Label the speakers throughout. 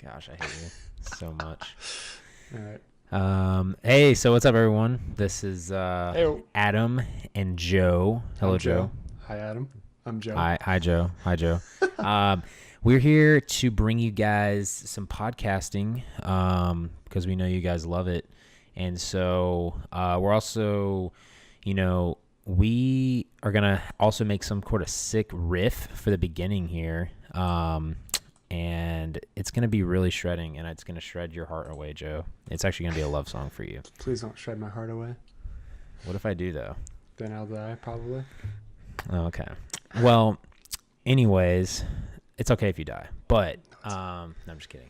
Speaker 1: Gosh, I hate you so much.
Speaker 2: All right.
Speaker 1: Hey, so what's up, everyone? This is
Speaker 2: Heyo.
Speaker 1: Adam and Joe. Hello,
Speaker 2: I'm
Speaker 1: Joe.
Speaker 2: Hi, Adam. I'm Joe.
Speaker 1: Hi, Joe. Hi, Joe. We're here to bring you guys some podcasting because we know you guys love it, and so we're also, we are gonna also make some sort of sick riff for the beginning here. And it's going to be really shredding, and it's going to shred your heart away, Joe. It's actually going to be a love song for you.
Speaker 2: Please don't shred my heart away.
Speaker 1: What if I do, though?
Speaker 2: Then I'll die, probably.
Speaker 1: Oh, okay. Well, anyways, it's okay if you die. But, no, I'm just kidding.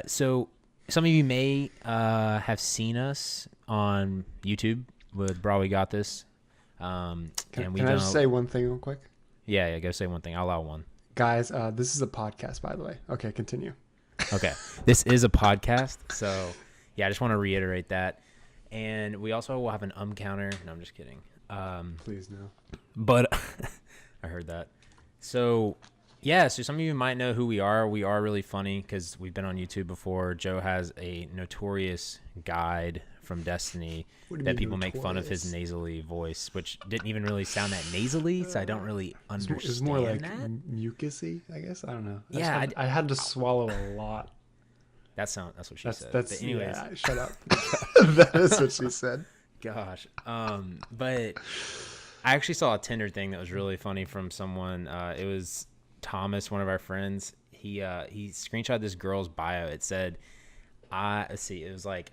Speaker 1: So some of you may have seen us on YouTube with Bro, We Got This.
Speaker 2: Can I just say one thing real quick?
Speaker 1: Yeah, go say one thing. I'll allow one.
Speaker 2: Guys, this is a podcast, by the way. Okay, continue.
Speaker 1: Okay. This is a podcast, so yeah, I just want to reiterate that. And we also will have an counter. No, I'm just kidding.
Speaker 2: Please, no.
Speaker 1: But I heard that. So, yeah, so some of you might know who we are. We are really funny because we've been on YouTube before. Joe has a notorious guide from Destiny that people make fun of his nasally voice, which didn't even really sound that nasally, so I don't really understand.
Speaker 2: It's more like
Speaker 1: that.
Speaker 2: mucusy, I guess. I don't know.
Speaker 1: Yeah,
Speaker 2: I had to swallow a lot.
Speaker 1: That's what she said.
Speaker 2: But
Speaker 1: anyways,
Speaker 2: yeah, shut up. That is what she said.
Speaker 1: Gosh. But I actually saw a Tinder thing that was really funny from someone. It was Thomas, one of our friends. He screenshot this girl's bio. It said, it was like,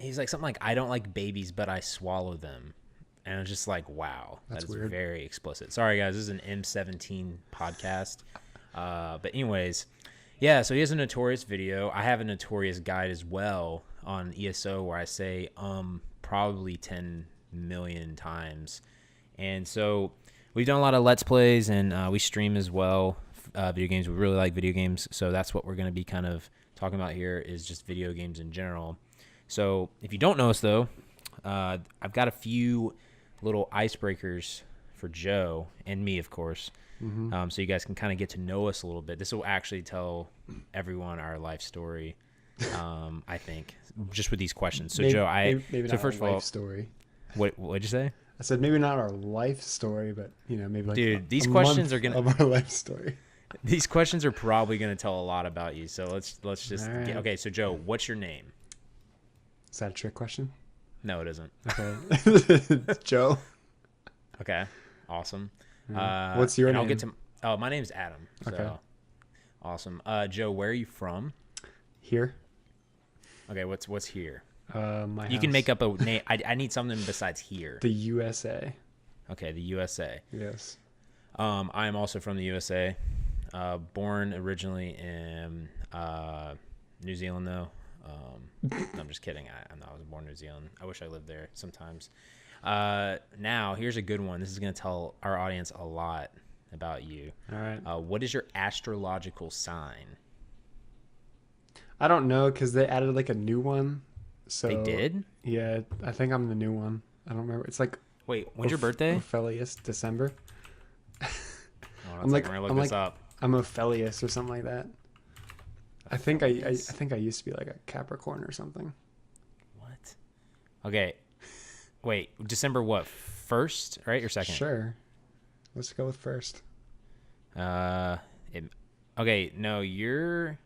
Speaker 1: he's like something like, I don't like babies, but I swallow them. And I was just like, wow, that's
Speaker 2: weird.
Speaker 1: Very explicit. Sorry, guys. This is an M17 podcast. But anyways, yeah, so he has a notorious video. I have a notorious guide as well on ESO where I say probably 10 million times. And so we've done a lot of Let's Plays, and we stream as well, video games. We really like video games, so that's what we're going to be kind of talking about here is just video games in general. So if you don't know us, though, I've got a few little icebreakers for Joe and me, of course.
Speaker 2: Mm-hmm.
Speaker 1: So you guys can kind of get to know us a little bit. This will actually tell everyone our life story, I think, just with these questions. So, Joe,
Speaker 2: maybe
Speaker 1: so
Speaker 2: not
Speaker 1: first
Speaker 2: our
Speaker 1: of all,
Speaker 2: life story.
Speaker 1: What'd you say?
Speaker 2: I said maybe not our life story, but maybe like
Speaker 1: dude, these questions are gonna
Speaker 2: of our life story.
Speaker 1: These questions are probably gonna tell a lot about you. So let's just
Speaker 2: right.
Speaker 1: okay. So, Joe, what's your name?
Speaker 2: Is that a trick question?
Speaker 1: No, it isn't.
Speaker 2: Okay, Joe.
Speaker 1: Okay, awesome.
Speaker 2: What's your name?
Speaker 1: I'll get to. Oh, my name's Adam. So.
Speaker 2: Okay.
Speaker 1: Awesome. Joe, where are you from?
Speaker 2: Here.
Speaker 1: Okay, what's here?
Speaker 2: My
Speaker 1: You
Speaker 2: house.
Speaker 1: can make up a name. I need something besides here.
Speaker 2: The USA.
Speaker 1: Okay, the USA.
Speaker 2: Yes.
Speaker 1: I am also from the USA. Born originally in New Zealand, though. No, I'm just kidding. I was born in New Zealand. I wish I lived there sometimes. Now, here's a good one. This is going to tell our audience a lot about you.
Speaker 2: All right.
Speaker 1: What is your astrological sign?
Speaker 2: I don't know because they added like a new one. So
Speaker 1: They did?
Speaker 2: Yeah, I think I'm the new one. I don't remember. It's like
Speaker 1: Wait, when's your birthday?
Speaker 2: Ophelius, December.
Speaker 1: I'm like, we're gonna look this up.
Speaker 2: I'm Ophelius or something like that. I think I think I used to be like a Capricorn or something.
Speaker 1: What? Okay. Wait, December what? First, right, or second?
Speaker 2: Sure. Let's go with first.
Speaker 1: Okay, no, you're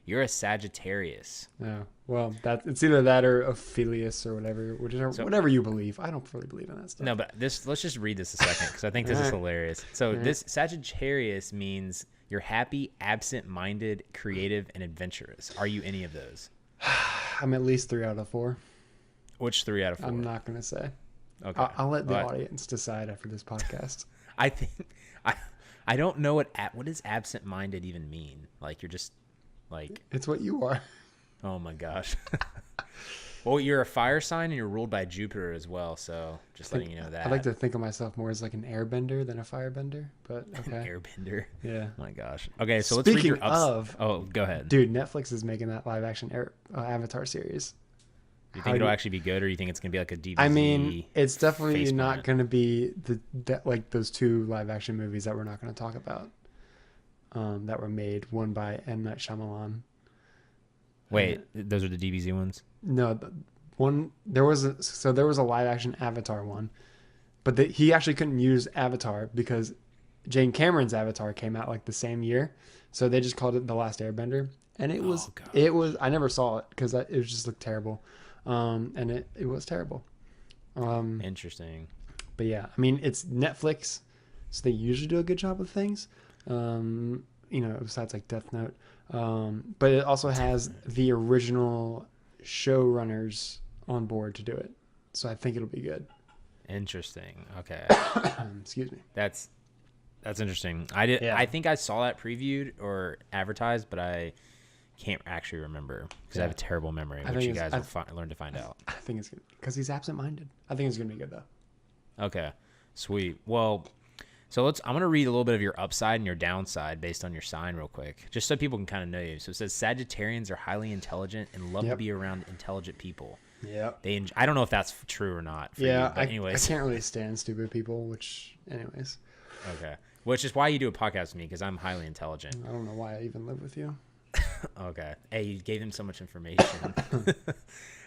Speaker 1: a Sagittarius.
Speaker 2: No. Well, it's either that or Ophelius or whatever, whatever you believe. I don't really believe in that stuff.
Speaker 1: No, but let's just read this a second because I think this is hilarious. So this Sagittarius means you're happy, absent-minded, creative, and adventurous. Are you any of those?
Speaker 2: I'm at least 3 out of 4.
Speaker 1: Which 3 out of 4?
Speaker 2: I'm not gonna say.
Speaker 1: Okay.
Speaker 2: I'll let the audience decide after this podcast.
Speaker 1: I think I don't know what does absent-minded even mean. Like you're just like
Speaker 2: it's what you are.
Speaker 1: Oh my gosh. Well, you're a fire sign and you're ruled by Jupiter as well, so just letting you know that.
Speaker 2: I like to think of myself more as like an airbender than a firebender, but okay.
Speaker 1: An airbender.
Speaker 2: Yeah.
Speaker 1: Oh my gosh. Okay, so let's read your Oh, go ahead.
Speaker 2: Dude, Netflix is making that live action Avatar series.
Speaker 1: Do you think it'll actually be good, or do you think it's gonna be like a DVD?
Speaker 2: I mean, it's definitely not
Speaker 1: plant?
Speaker 2: gonna be like those 2 live action movies that we're not gonna talk about. that were made. One by M. Night Shyamalan.
Speaker 1: Wait, those are the DBZ ones?
Speaker 2: No, there was a live action Avatar one, but he actually couldn't use Avatar because Jane Cameron's Avatar came out like the same year, so they just called it The Last Airbender, and it was I never saw it because it just looked terrible, and it was terrible.
Speaker 1: Interesting.
Speaker 2: But yeah, I mean it's Netflix, so they usually do a good job with things, besides like Death Note, but it also has the original showrunners on board to do it, so I think it'll be good.
Speaker 1: Interesting. Okay.
Speaker 2: Excuse me.
Speaker 1: That's interesting. I think I saw that previewed or advertised, but I can't actually remember because I have a terrible memory, which you guys will learn to find out.
Speaker 2: I think it's good because he's absent-minded. I think it's gonna be good though.
Speaker 1: Okay, sweet. Well, so I'm gonna read a little bit of your upside and your downside based on your sign real quick, just so people can kind of know you. So it says Sagittarians are highly intelligent and love to be around intelligent people. Yeah. I don't know if that's true or not. For you, but anyways,
Speaker 2: I can't really stand stupid people. Anyways.
Speaker 1: Okay. Which is why you do a podcast with me, because I'm highly intelligent.
Speaker 2: I don't know why I even live with you.
Speaker 1: Okay. Hey, you gave him so much information.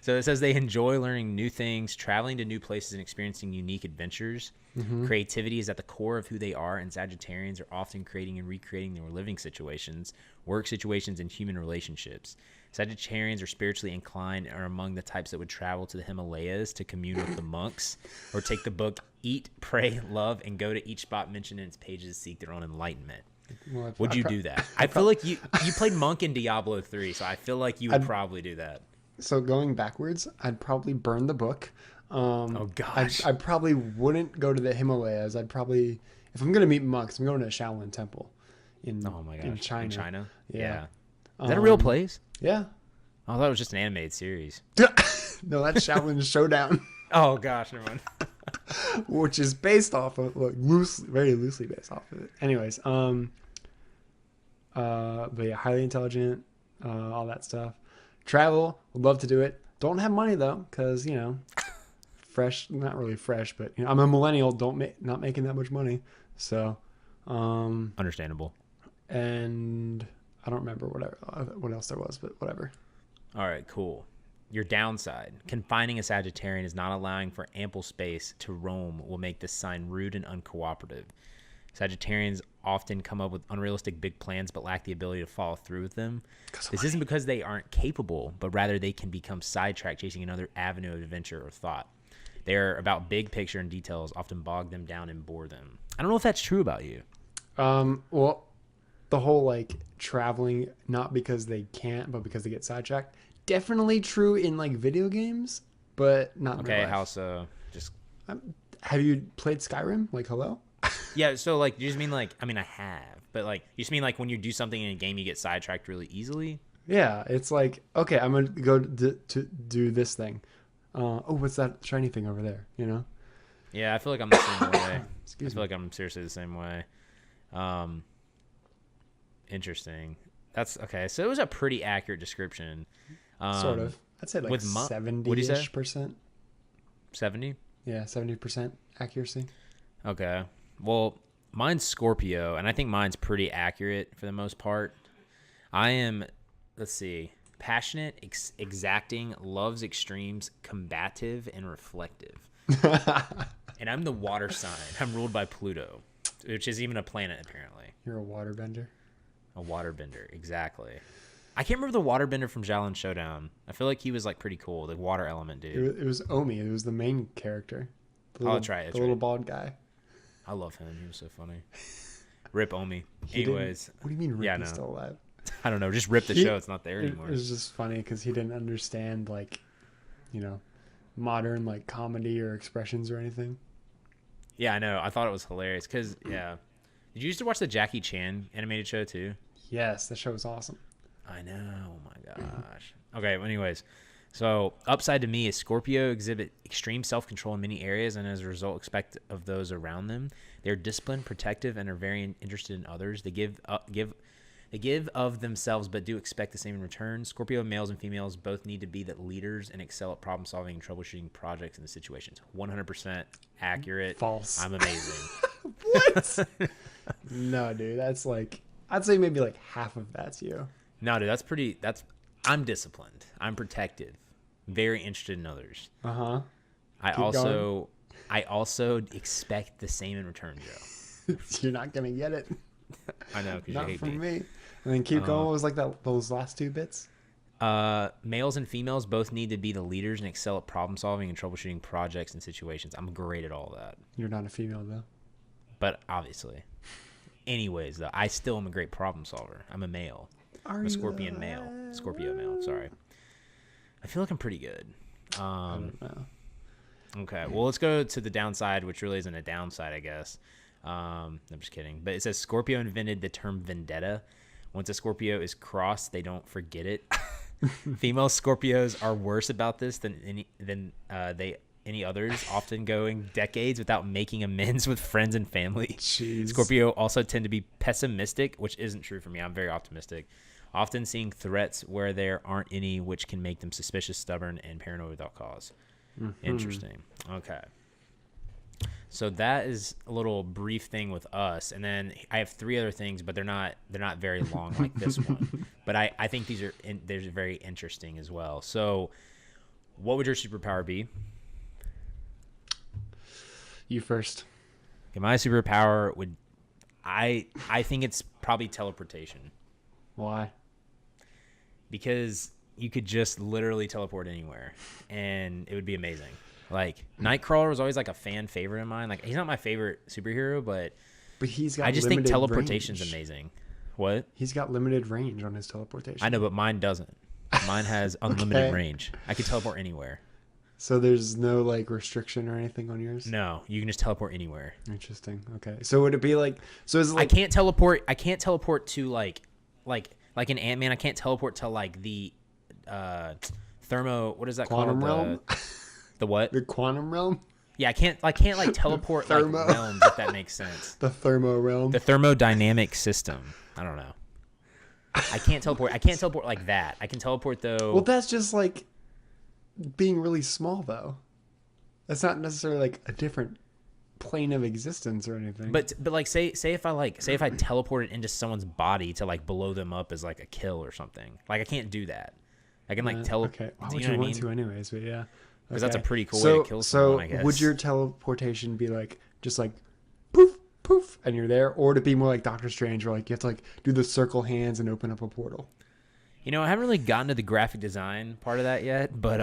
Speaker 1: So it says they enjoy learning new things, traveling to new places, and experiencing unique adventures. Mm-hmm. Creativity is at the core of who they are, and Sagittarians are often creating and recreating their living situations, work situations, and human relationships. Sagittarians are spiritually inclined and are among the types that would travel to the Himalayas to commune with the monks, or take the book Eat, Pray, Love, and go to each spot mentioned in its pages to seek their own enlightenment. Well, would you do that? I feel like you played monk in Diablo 3, so I feel like you would probably do that.
Speaker 2: So going backwards, I'd probably burn the book.
Speaker 1: Oh gosh.
Speaker 2: I probably wouldn't go to the Himalayas. I'd probably, if I'm going to meet monks, I'm going to a Shaolin temple in China.
Speaker 1: In China? Yeah. Is that a real place?
Speaker 2: Yeah.
Speaker 1: I thought it was just an animated series.
Speaker 2: No, that's Shaolin Showdown.
Speaker 1: Oh gosh, never mind.
Speaker 2: Which is based off of, very loosely based off of it. Anyways, but yeah, highly intelligent, all that stuff. Travel, would love to do it. Don't have money though, because fresh, not really fresh, but I'm a millennial. Not making that much money, so
Speaker 1: understandable.
Speaker 2: And I don't remember what else there was, but whatever.
Speaker 1: All right, cool. Your downside: confining a Sagittarian is not allowing for ample space to roam will make this sign rude and uncooperative. Sagittarians often come up with unrealistic big plans but lack the ability to follow through with them. This isn't because they aren't capable, but rather they can become sidetracked chasing another avenue of adventure or thought. They are about big picture and details, often bog them down and bore them. I don't know if that's true about you.
Speaker 2: Well, the whole traveling not because they can't, but because they get sidetracked. Definitely true in video games, but not in real life.
Speaker 1: How so? Just
Speaker 2: have you played Skyrim? Hello?
Speaker 1: Yeah, so you just mean I have, but you just mean when you do something in a game you get sidetracked really easily?
Speaker 2: Yeah, it's okay, I'm gonna go to do this thing. What's that shiny thing over there?
Speaker 1: Yeah, I feel like I'm the same way. I feel like I'm seriously the same way. Interesting. That's okay. So it was a pretty accurate description.
Speaker 2: Sort of. I'd say 70-ish%.
Speaker 1: 70?
Speaker 2: Yeah, 70% accuracy.
Speaker 1: Okay. Well, mine's Scorpio, and I think mine's pretty accurate for the most part. I am, passionate, exacting, loves extremes, combative, and reflective. And I'm the water sign. I'm ruled by Pluto, which is even a planet, apparently.
Speaker 2: You're a waterbender?
Speaker 1: A waterbender, exactly. I can't remember the waterbender from Shaolin Showdown. I feel like he was pretty cool, the water element dude.
Speaker 2: It was Omi. It was the main character.
Speaker 1: That's right.
Speaker 2: The little bald guy.
Speaker 1: I love him. He was so funny. Rip Omi. What do
Speaker 2: you mean Rip is still alive?
Speaker 1: I don't know. Just rip the show. It's not there anymore.
Speaker 2: It was just funny because he didn't understand modern comedy or expressions or anything.
Speaker 1: Yeah, I know. I thought it was hilarious because Did you used to watch the Jackie Chan animated show too?
Speaker 2: Yes, the show was awesome.
Speaker 1: I know. Oh my gosh. Okay. Well, anyways, so upside to me is Scorpio exhibit extreme self-control in many areas, and as a result, expect of those around them. They're disciplined, protective, and are very interested in others. They give of themselves, but do expect the same in return. Scorpio males and females both need to be the leaders and excel at problem solving and troubleshooting projects and situations. 100% accurate.
Speaker 2: False.
Speaker 1: I'm amazing.
Speaker 2: What? No, dude. That's I'd say maybe like half of that's you.
Speaker 1: No, dude, I'm disciplined. I'm protective. Very interested in others.
Speaker 2: Uh-huh.
Speaker 1: I also expect the same in return, Joe.
Speaker 2: You're not gonna get it.
Speaker 1: I know, because you
Speaker 2: Not
Speaker 1: hate
Speaker 2: from
Speaker 1: me.
Speaker 2: me. And then keep going. What was like those last two bits?
Speaker 1: Males and females both need to be the leaders and excel at problem solving and troubleshooting projects and situations. I'm great at all that.
Speaker 2: You're not a female though.
Speaker 1: But obviously. Anyways, though, I still am a great problem solver. I'm a male. I'm a Scorpio male. Sorry. I feel like I'm pretty good.
Speaker 2: I don't know.
Speaker 1: Okay, well, let's go to the downside, which really isn't a downside, I guess. I'm just kidding. But it says Scorpio invented the term vendetta. Once a Scorpio is crossed, they don't forget it. Female Scorpios are worse about this than any others, often going decades without making amends with friends and family.
Speaker 2: Jeez.
Speaker 1: Scorpio also tend to be pessimistic, which isn't true for me. I'm very optimistic. Often seeing threats where there aren't any, which can make them suspicious, stubborn, and paranoid without cause. Mm-hmm. Interesting. Okay. So that is a little brief thing with us, and then I have 3 other things, but they're not very long like this one. But I think they're very interesting as well. So, what would your superpower be?
Speaker 2: You first.
Speaker 1: Okay, my superpower would, I think it's probably teleportation.
Speaker 2: Why?
Speaker 1: Because you could just literally teleport anywhere, and it would be amazing. Like, Nightcrawler was always like a fan favorite of mine. Like, he's not my favorite superhero, but
Speaker 2: he's got.
Speaker 1: I just think teleportation's amazing. What?
Speaker 2: He's got limited range on his teleportation.
Speaker 1: I know, but mine doesn't. Mine has unlimited range. I can teleport anywhere.
Speaker 2: So there's no like restriction or anything on yours?
Speaker 1: No, you can just teleport anywhere.
Speaker 2: Interesting. Okay. So would it be like? So is it like?
Speaker 1: I can't teleport to like in Ant-Man. I can't teleport to like the thermo. What is that
Speaker 2: quantum
Speaker 1: called?
Speaker 2: Realm?
Speaker 1: The what?
Speaker 2: The quantum realm?
Speaker 1: Yeah, I can't like teleport like realms, if that makes sense.
Speaker 2: The thermo realm.
Speaker 1: The thermodynamic system. I don't know. I can't teleport like that. I can teleport though.
Speaker 2: Well, that's just like being really small though. That's not necessarily like a different plane of existence or anything.
Speaker 1: But like say if I teleported into someone's body to like blow them up as like a kill or something. Like I can't do that. I can like teleport.
Speaker 2: Okay. Why would you want to anyways? But yeah.
Speaker 1: Because that's a pretty cool way to kill someone, I guess.
Speaker 2: So would your teleportation be like just like poof, poof, and you're there? Or would it be more like Doctor Strange where like you have to like do the circle hands and open up a portal?
Speaker 1: You know, I haven't really gotten to the graphic design part of that yet, but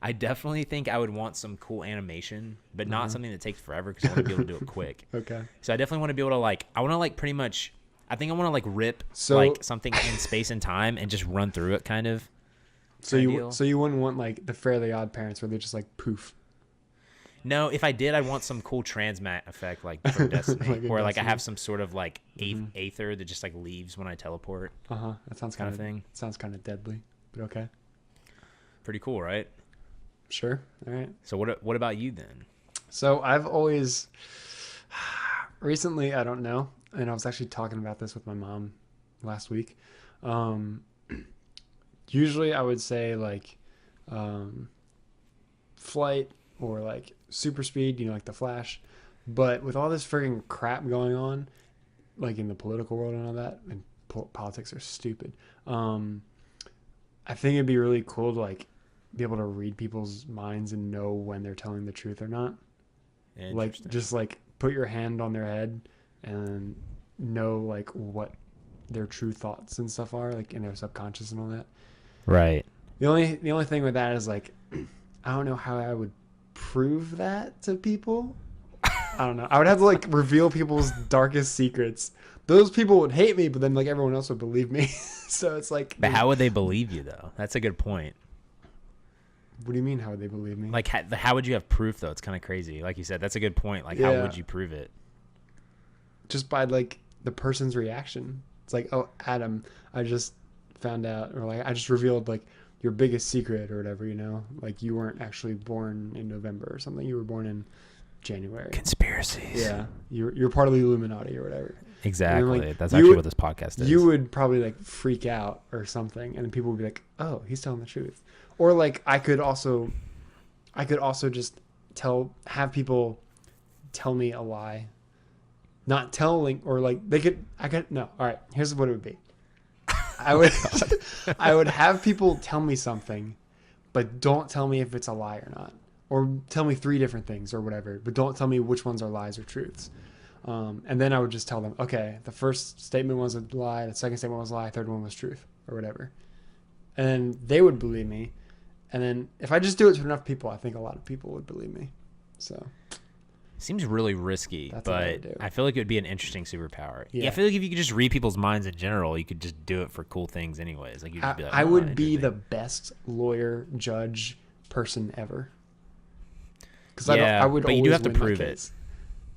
Speaker 1: I definitely think I would want some cool animation, but not something that takes forever because I want to be able to do it quick.
Speaker 2: Okay.
Speaker 1: So I definitely want to be able to like, I want to like pretty much, I think I want to like rip like something in space and time and just run through it kind of.
Speaker 2: So you wouldn't want like the Fairly Odd Parents where they just like poof.
Speaker 1: No, if I did, I'd want some cool transmat effect like from Destiny, where like I have some sort of like aether that just like leaves when I teleport.
Speaker 2: That sounds kind of thing. Sounds kind of deadly, but okay.
Speaker 1: Pretty cool, right?
Speaker 2: Sure. All right.
Speaker 1: So what about you then?
Speaker 2: So I've always recently, I don't know, and I was actually talking about this with my mom last week. Usually I would say like flight or like super speed, you know, like the Flash. But with all this friggin' crap going on, like in the political world and all that, and politics are stupid. I think it'd be really cool to like be able to read people's minds and know when they're telling the truth or not. Like just like put your hand on their head and know like what their true thoughts and stuff are, like in their subconscious and all that.
Speaker 1: Right.
Speaker 2: The only thing with that is like I don't know how I would prove that to people. I don't know. I would have to like reveal people's darkest secrets. Those people would hate me, but then like everyone else would believe me. So it's like.
Speaker 1: But how would they believe you though? That's a good point.
Speaker 2: What do you mean? How would they believe me?
Speaker 1: Like how would you have proof though? It's kind of crazy. Like you said, that's a good point. Like how would you prove it?
Speaker 2: Just by like the person's reaction. It's like, oh, Adam, I just found out, or like I just revealed like your biggest secret or whatever, you know, like you weren't actually born in November or something. You were born in January.
Speaker 1: Conspiracies.
Speaker 2: Yeah, you're part of the Illuminati or whatever.
Speaker 1: Exactly. Then, like, that's actually what this podcast is.
Speaker 2: You would probably like freak out or something, and then people would be like, "Oh, he's telling the truth." Or like I could also just have people tell me a lie not telling, or like I could no. All right, here's what it would be. I would I would have people tell me something, but don't tell me if it's a lie or not, or tell me 3 different things or whatever, but don't tell me which ones are lies or truths. And then I would just tell them, okay, the first statement was a lie, the second statement was a lie, third one was truth or whatever, and then they would believe me. And then if I just do it to enough people, I think a lot of people would believe me. So.
Speaker 1: Seems really risky,
Speaker 2: That's what I
Speaker 1: but
Speaker 2: would do.
Speaker 1: I feel like it would be an interesting superpower.
Speaker 2: Yeah.
Speaker 1: Yeah, I feel like if you could just read people's minds in general, you could just do it for cool things anyways. Like you'd just be like,
Speaker 2: I
Speaker 1: "Oh,
Speaker 2: would be the
Speaker 1: interesting."
Speaker 2: best lawyer, judge, person ever. Because
Speaker 1: Yeah,
Speaker 2: I would
Speaker 1: but you do
Speaker 2: always
Speaker 1: have to
Speaker 2: win my
Speaker 1: prove it.
Speaker 2: case.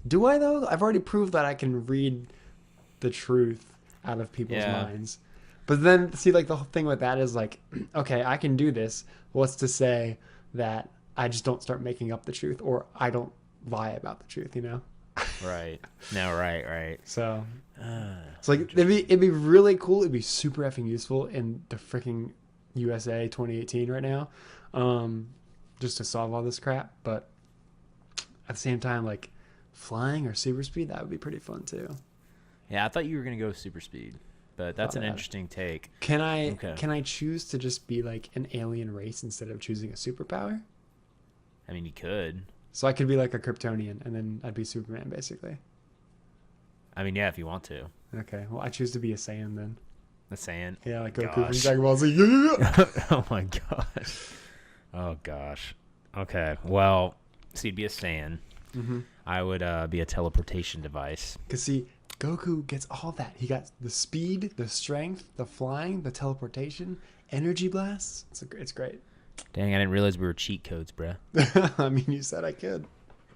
Speaker 2: Do I though? I've already proved that I can read the truth out of people's
Speaker 1: Yeah.
Speaker 2: minds. But then, see, like the whole thing with that is like, okay, I can do this. What's to say that I just don't start making up the truth, or I don't lie about the truth? You know?
Speaker 1: Right. No, right.
Speaker 2: So it's like it'd be really cool. It'd be super effing useful in the freaking USA 2018 right now, just to solve all this crap. But at the same time, like flying or super speed, that would be pretty fun too.
Speaker 1: Yeah, I thought you were gonna go super speed, but that's an interesting take.
Speaker 2: Can I
Speaker 1: Okay.
Speaker 2: can I choose to just be like an alien race instead of choosing a superpower?
Speaker 1: I mean, you could.
Speaker 2: So I could be like a Kryptonian, and then I'd be Superman basically.
Speaker 1: I mean, yeah, if you want to.
Speaker 2: Okay, well I choose to be a Saiyan then.
Speaker 1: The sand.
Speaker 2: Yeah, like Goku from
Speaker 1: Gosh.
Speaker 2: Dragon Ball Z. Yeah.
Speaker 1: Oh my gosh. Oh gosh. Okay. Well, so you'd be a sand.
Speaker 2: Mm-hmm.
Speaker 1: I would be a teleportation device.
Speaker 2: Because see, Goku gets all that. He got the speed, the strength, the flying, the teleportation, energy blasts. It's great.
Speaker 1: Dang, I didn't realize we were cheat codes, bruh.
Speaker 2: I mean, you said I could.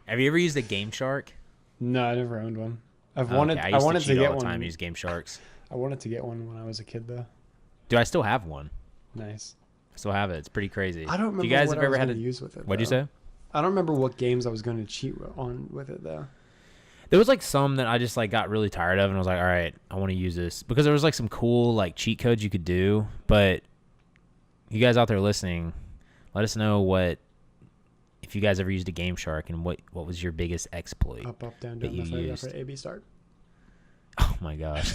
Speaker 1: Have you ever used a Game Shark?
Speaker 2: No, I never owned one. I
Speaker 1: Okay,
Speaker 2: wanted
Speaker 1: I used to cheat
Speaker 2: get
Speaker 1: all the time.
Speaker 2: one.
Speaker 1: Use Game Sharks.
Speaker 2: I wanted to get one when I was a kid, though.
Speaker 1: Do I still have one?
Speaker 2: Nice.
Speaker 1: I still have it. It's pretty crazy.
Speaker 2: I don't remember
Speaker 1: You guys
Speaker 2: what
Speaker 1: have
Speaker 2: I
Speaker 1: ever
Speaker 2: was
Speaker 1: had
Speaker 2: going
Speaker 1: a
Speaker 2: to use with it.
Speaker 1: What'd you
Speaker 2: though.
Speaker 1: say?
Speaker 2: I don't remember what games I was going to cheat on with it, though.
Speaker 1: There was like some that I just like got really tired of, and I was like, all right, I want to use this because there was like some cool like cheat codes you could do. But you guys out there listening, let us know if you guys ever used a Game Shark and what was your biggest exploit.
Speaker 2: Up, down,
Speaker 1: that
Speaker 2: down,
Speaker 1: you
Speaker 2: left, right, left,
Speaker 1: used.
Speaker 2: right, A, B, start.
Speaker 1: Oh my gosh.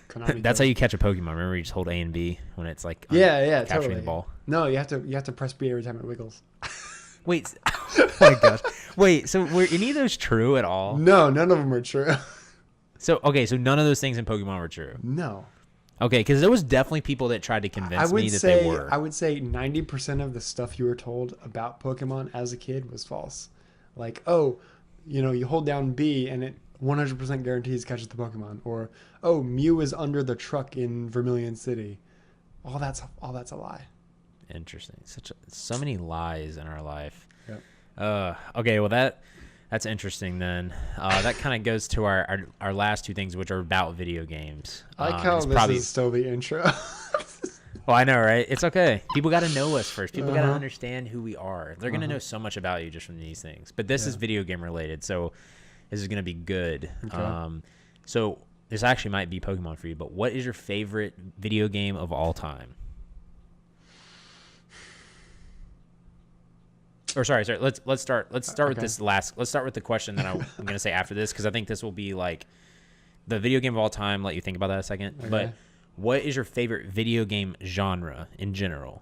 Speaker 2: Konami
Speaker 1: That's
Speaker 2: code.
Speaker 1: how you catch a Pokemon. Remember, you just hold A and B when it's like
Speaker 2: Yeah,
Speaker 1: capturing
Speaker 2: totally.
Speaker 1: the ball.
Speaker 2: No, you have to press B every time it wiggles.
Speaker 1: Wait, oh my gosh. Wait, so were any of those true at all?
Speaker 2: No, none of them are true.
Speaker 1: So none of those things in Pokemon were true.
Speaker 2: No.
Speaker 1: Okay, because there was definitely people that tried to convince
Speaker 2: I would
Speaker 1: me that
Speaker 2: say
Speaker 1: they were.
Speaker 2: I would say 90% of the stuff you were told about Pokemon as a kid was false. Like, oh, you hold down B and it 100% guarantees catches the Pokemon, or oh, Mew is under the truck in Vermilion City. All that's a lie.
Speaker 1: Interesting. So many lies in our life.
Speaker 2: Yep.
Speaker 1: Okay, well that's interesting then. That kind of goes to our last two things, which are about video games.
Speaker 2: I like how
Speaker 1: it's
Speaker 2: this is still the intro.
Speaker 1: Well, I know, right? It's okay. People got to know us first. People got to
Speaker 2: Uh-huh.
Speaker 1: understand who we are. They're going to know so much about you just from these things. But this is video game related, so this is going to be good.
Speaker 2: Okay.
Speaker 1: So this actually might be Pokemon for you, but what is your favorite video game of all time? Or sorry. Let's start with this last. Let's start with the question that I'm going to say after this, because I think this will be like the video game of all time. Let you think about that a second.
Speaker 2: Okay.
Speaker 1: But what is your favorite video game genre in general?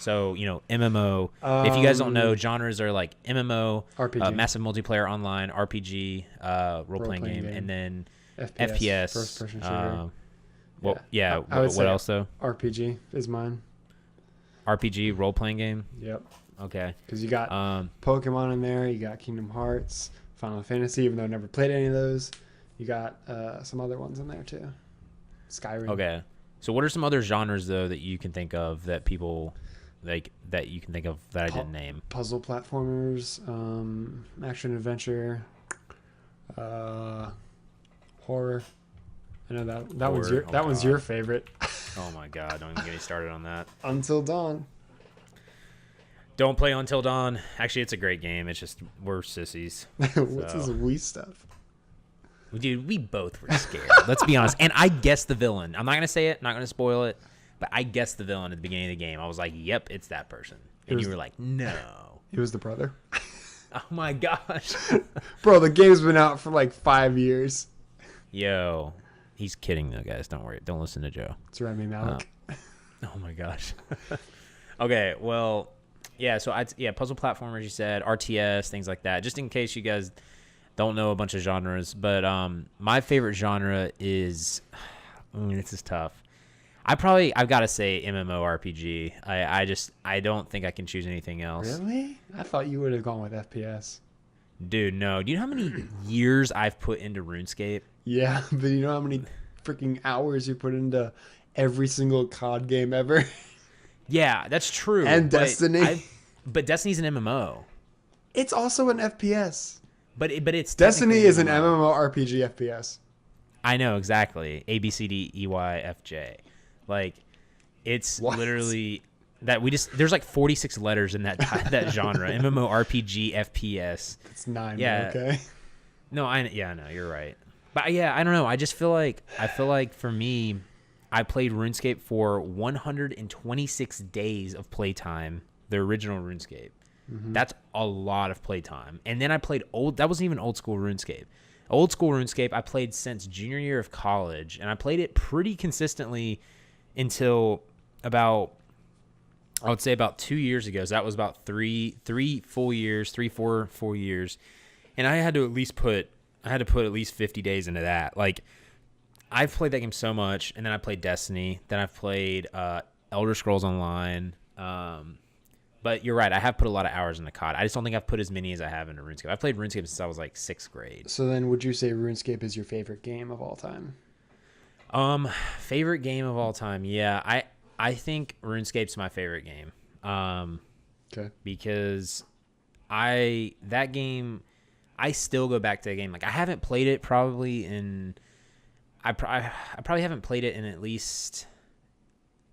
Speaker 1: So, MMO. If you guys don't know, genres are like MMO,
Speaker 2: RPG.
Speaker 1: massive multiplayer online, RPG, role-playing game, and then FPS.
Speaker 2: First-person shooter.
Speaker 1: Well, yeah.
Speaker 2: I would
Speaker 1: What
Speaker 2: say
Speaker 1: else though?
Speaker 2: RPG is mine.
Speaker 1: RPG role-playing game.
Speaker 2: Yep.
Speaker 1: Okay.
Speaker 2: Because you got Pokemon in there, you got Kingdom Hearts, Final Fantasy, even though I never played any of those. You got some other ones in there too. Skyrim.
Speaker 1: Okay. So what are some other genres though that you can think of that people that you can think of that I didn't name?
Speaker 2: Puzzle platformers, action adventure, horror. I know that one's
Speaker 1: Horror.
Speaker 2: one's your favorite.
Speaker 1: Oh my god, don't even get me started on that.
Speaker 2: Until Dawn.
Speaker 1: Don't play Until Dawn. Actually, it's a great game. It's just we're sissies.
Speaker 2: What's this
Speaker 1: So.
Speaker 2: Wii stuff?
Speaker 1: Dude, we both were scared. Let's be honest. And I guessed the villain. I'm not going to say it. Not going to spoil it. But I guessed the villain at the beginning of the game. I was like, yep, it's that person. And you were like, no.
Speaker 2: It was the brother.
Speaker 1: Oh, my gosh.
Speaker 2: Bro, the game's been out for like 5 years.
Speaker 1: Yo, he's kidding though, guys. Don't worry. Don't listen to Joe.
Speaker 2: It's Remy Malik.
Speaker 1: Oh my gosh. Okay, well, yeah. So puzzle platformers. You said RTS, things like that. Just in case you guys don't know a bunch of genres, but my favorite genre is. This is tough. I've got to say MMORPG. I don't think I can choose anything else.
Speaker 2: Really? I thought you would have gone with FPS.
Speaker 1: Dude, no. Do you know how many years I've put into RuneScape?
Speaker 2: Yeah, but you know how many freaking hours you put into every single COD game ever?
Speaker 1: Yeah, that's true.
Speaker 2: And Destiny.
Speaker 1: But Destiny's an MMO.
Speaker 2: It's also an FPS.
Speaker 1: But it's
Speaker 2: Destiny is an MMORPG FPS.
Speaker 1: I know, exactly. A, B, C, D, E, Y, F, J. Like, it's literally that there's like 46 letters in that genre. MMORPG, FPS.
Speaker 2: It's 9.
Speaker 1: Yeah.
Speaker 2: Okay.
Speaker 1: No, I know, you're right. But yeah, I don't know. I feel like for me, I played RuneScape for 126 days of playtime, the original RuneScape. Mm-hmm. That's a lot of playtime. And then I played that wasn't even old school RuneScape. Old school RuneScape I played since junior year of college, and I played it pretty consistently until about, I would say about 2 years ago. So that was about three full years, 4 full years. And I had to put at least 50 days into that. Like, I've played that game so much, and then I played Destiny. Then I've played Elder Scrolls Online. But you're right. I have put a lot of hours into COD. I just don't think I've put as many as I have into RuneScape. I played RuneScape since I was like 6th grade.
Speaker 2: So then would you say RuneScape is your favorite game of all time?
Speaker 1: Favorite game of all time. Yeah, I think RuneScape's my favorite game.
Speaker 2: Okay.
Speaker 1: Because that game, I still go back to the game. Like, I haven't played it probably in, I probably haven't played it in at least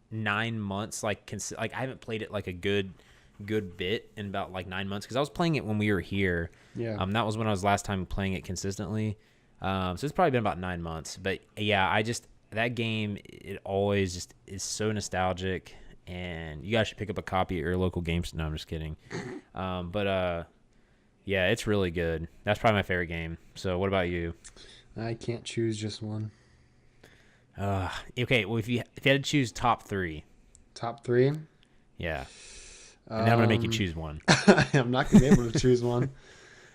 Speaker 1: 9 months. Like I haven't played it like a good bit in about like 9 months, because I was playing it when we were here.
Speaker 2: Yeah.
Speaker 1: That was when I was last time playing it consistently. So it's probably been about 9 months. But yeah, that game, it always just is so nostalgic, and you guys should pick up a copy at your local game store. No, I'm just kidding. Yeah, it's really good. That's probably my favorite game. So what about you?
Speaker 2: I can't choose just one.
Speaker 1: Okay, well, if you had to choose top 3.
Speaker 2: Top 3?
Speaker 1: Yeah. And then I'm gonna make you choose one.
Speaker 2: I'm not gonna be able to choose one.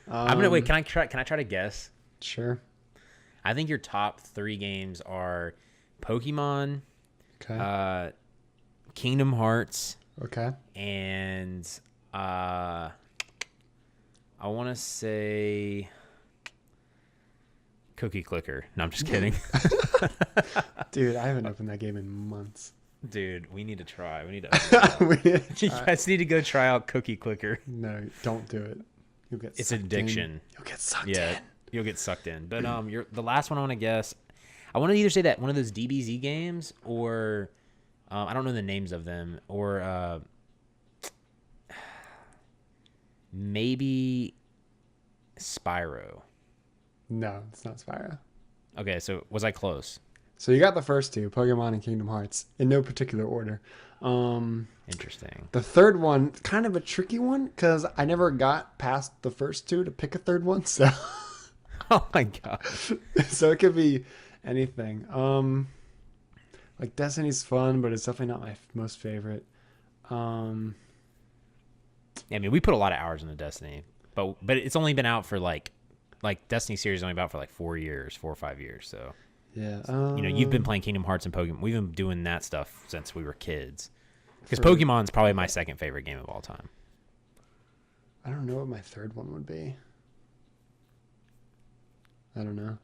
Speaker 1: I'm gonna wait. Can I try to guess?
Speaker 2: Sure.
Speaker 1: I think your top 3 games are Pokemon,
Speaker 2: Okay.
Speaker 1: Kingdom Hearts,
Speaker 2: Okay.
Speaker 1: and I want to say Cookie Clicker. No, I'm just kidding.
Speaker 2: Dude, I haven't opened that game in months.
Speaker 1: Dude, we need to try. We need to.
Speaker 2: We need to
Speaker 1: You guys need to go try out Cookie Clicker.
Speaker 2: No, don't do it. You'll get
Speaker 1: It's
Speaker 2: sucked
Speaker 1: addiction.
Speaker 2: in. You'll get sucked
Speaker 1: Yeah,
Speaker 2: in.
Speaker 1: you'll get sucked in. But the last one I want to guess. I want to either say that one of those DBZ games, or I don't know the names of them, or maybe Spyro.
Speaker 2: No, it's not Spyro.
Speaker 1: Okay, so was I close?
Speaker 2: So you got the first 2, Pokemon and Kingdom Hearts, in no particular order.
Speaker 1: Interesting.
Speaker 2: The third one, kind of a tricky one, because I never got past the first 2 to pick a third one. So,
Speaker 1: Oh my gosh.
Speaker 2: so it could be anything. Like Destiny's fun, but it's definitely not my most favorite.
Speaker 1: Yeah, I mean, we put a lot of hours into Destiny, but it's only been out for like Destiny series is only about for like 4 or 5 years. So
Speaker 2: Yeah.
Speaker 1: you've been playing Kingdom Hearts and Pokemon. We've been doing that stuff since we were kids. Because Pokemon's probably my second favorite game of all time.
Speaker 2: I don't know what my third one would be. I don't know.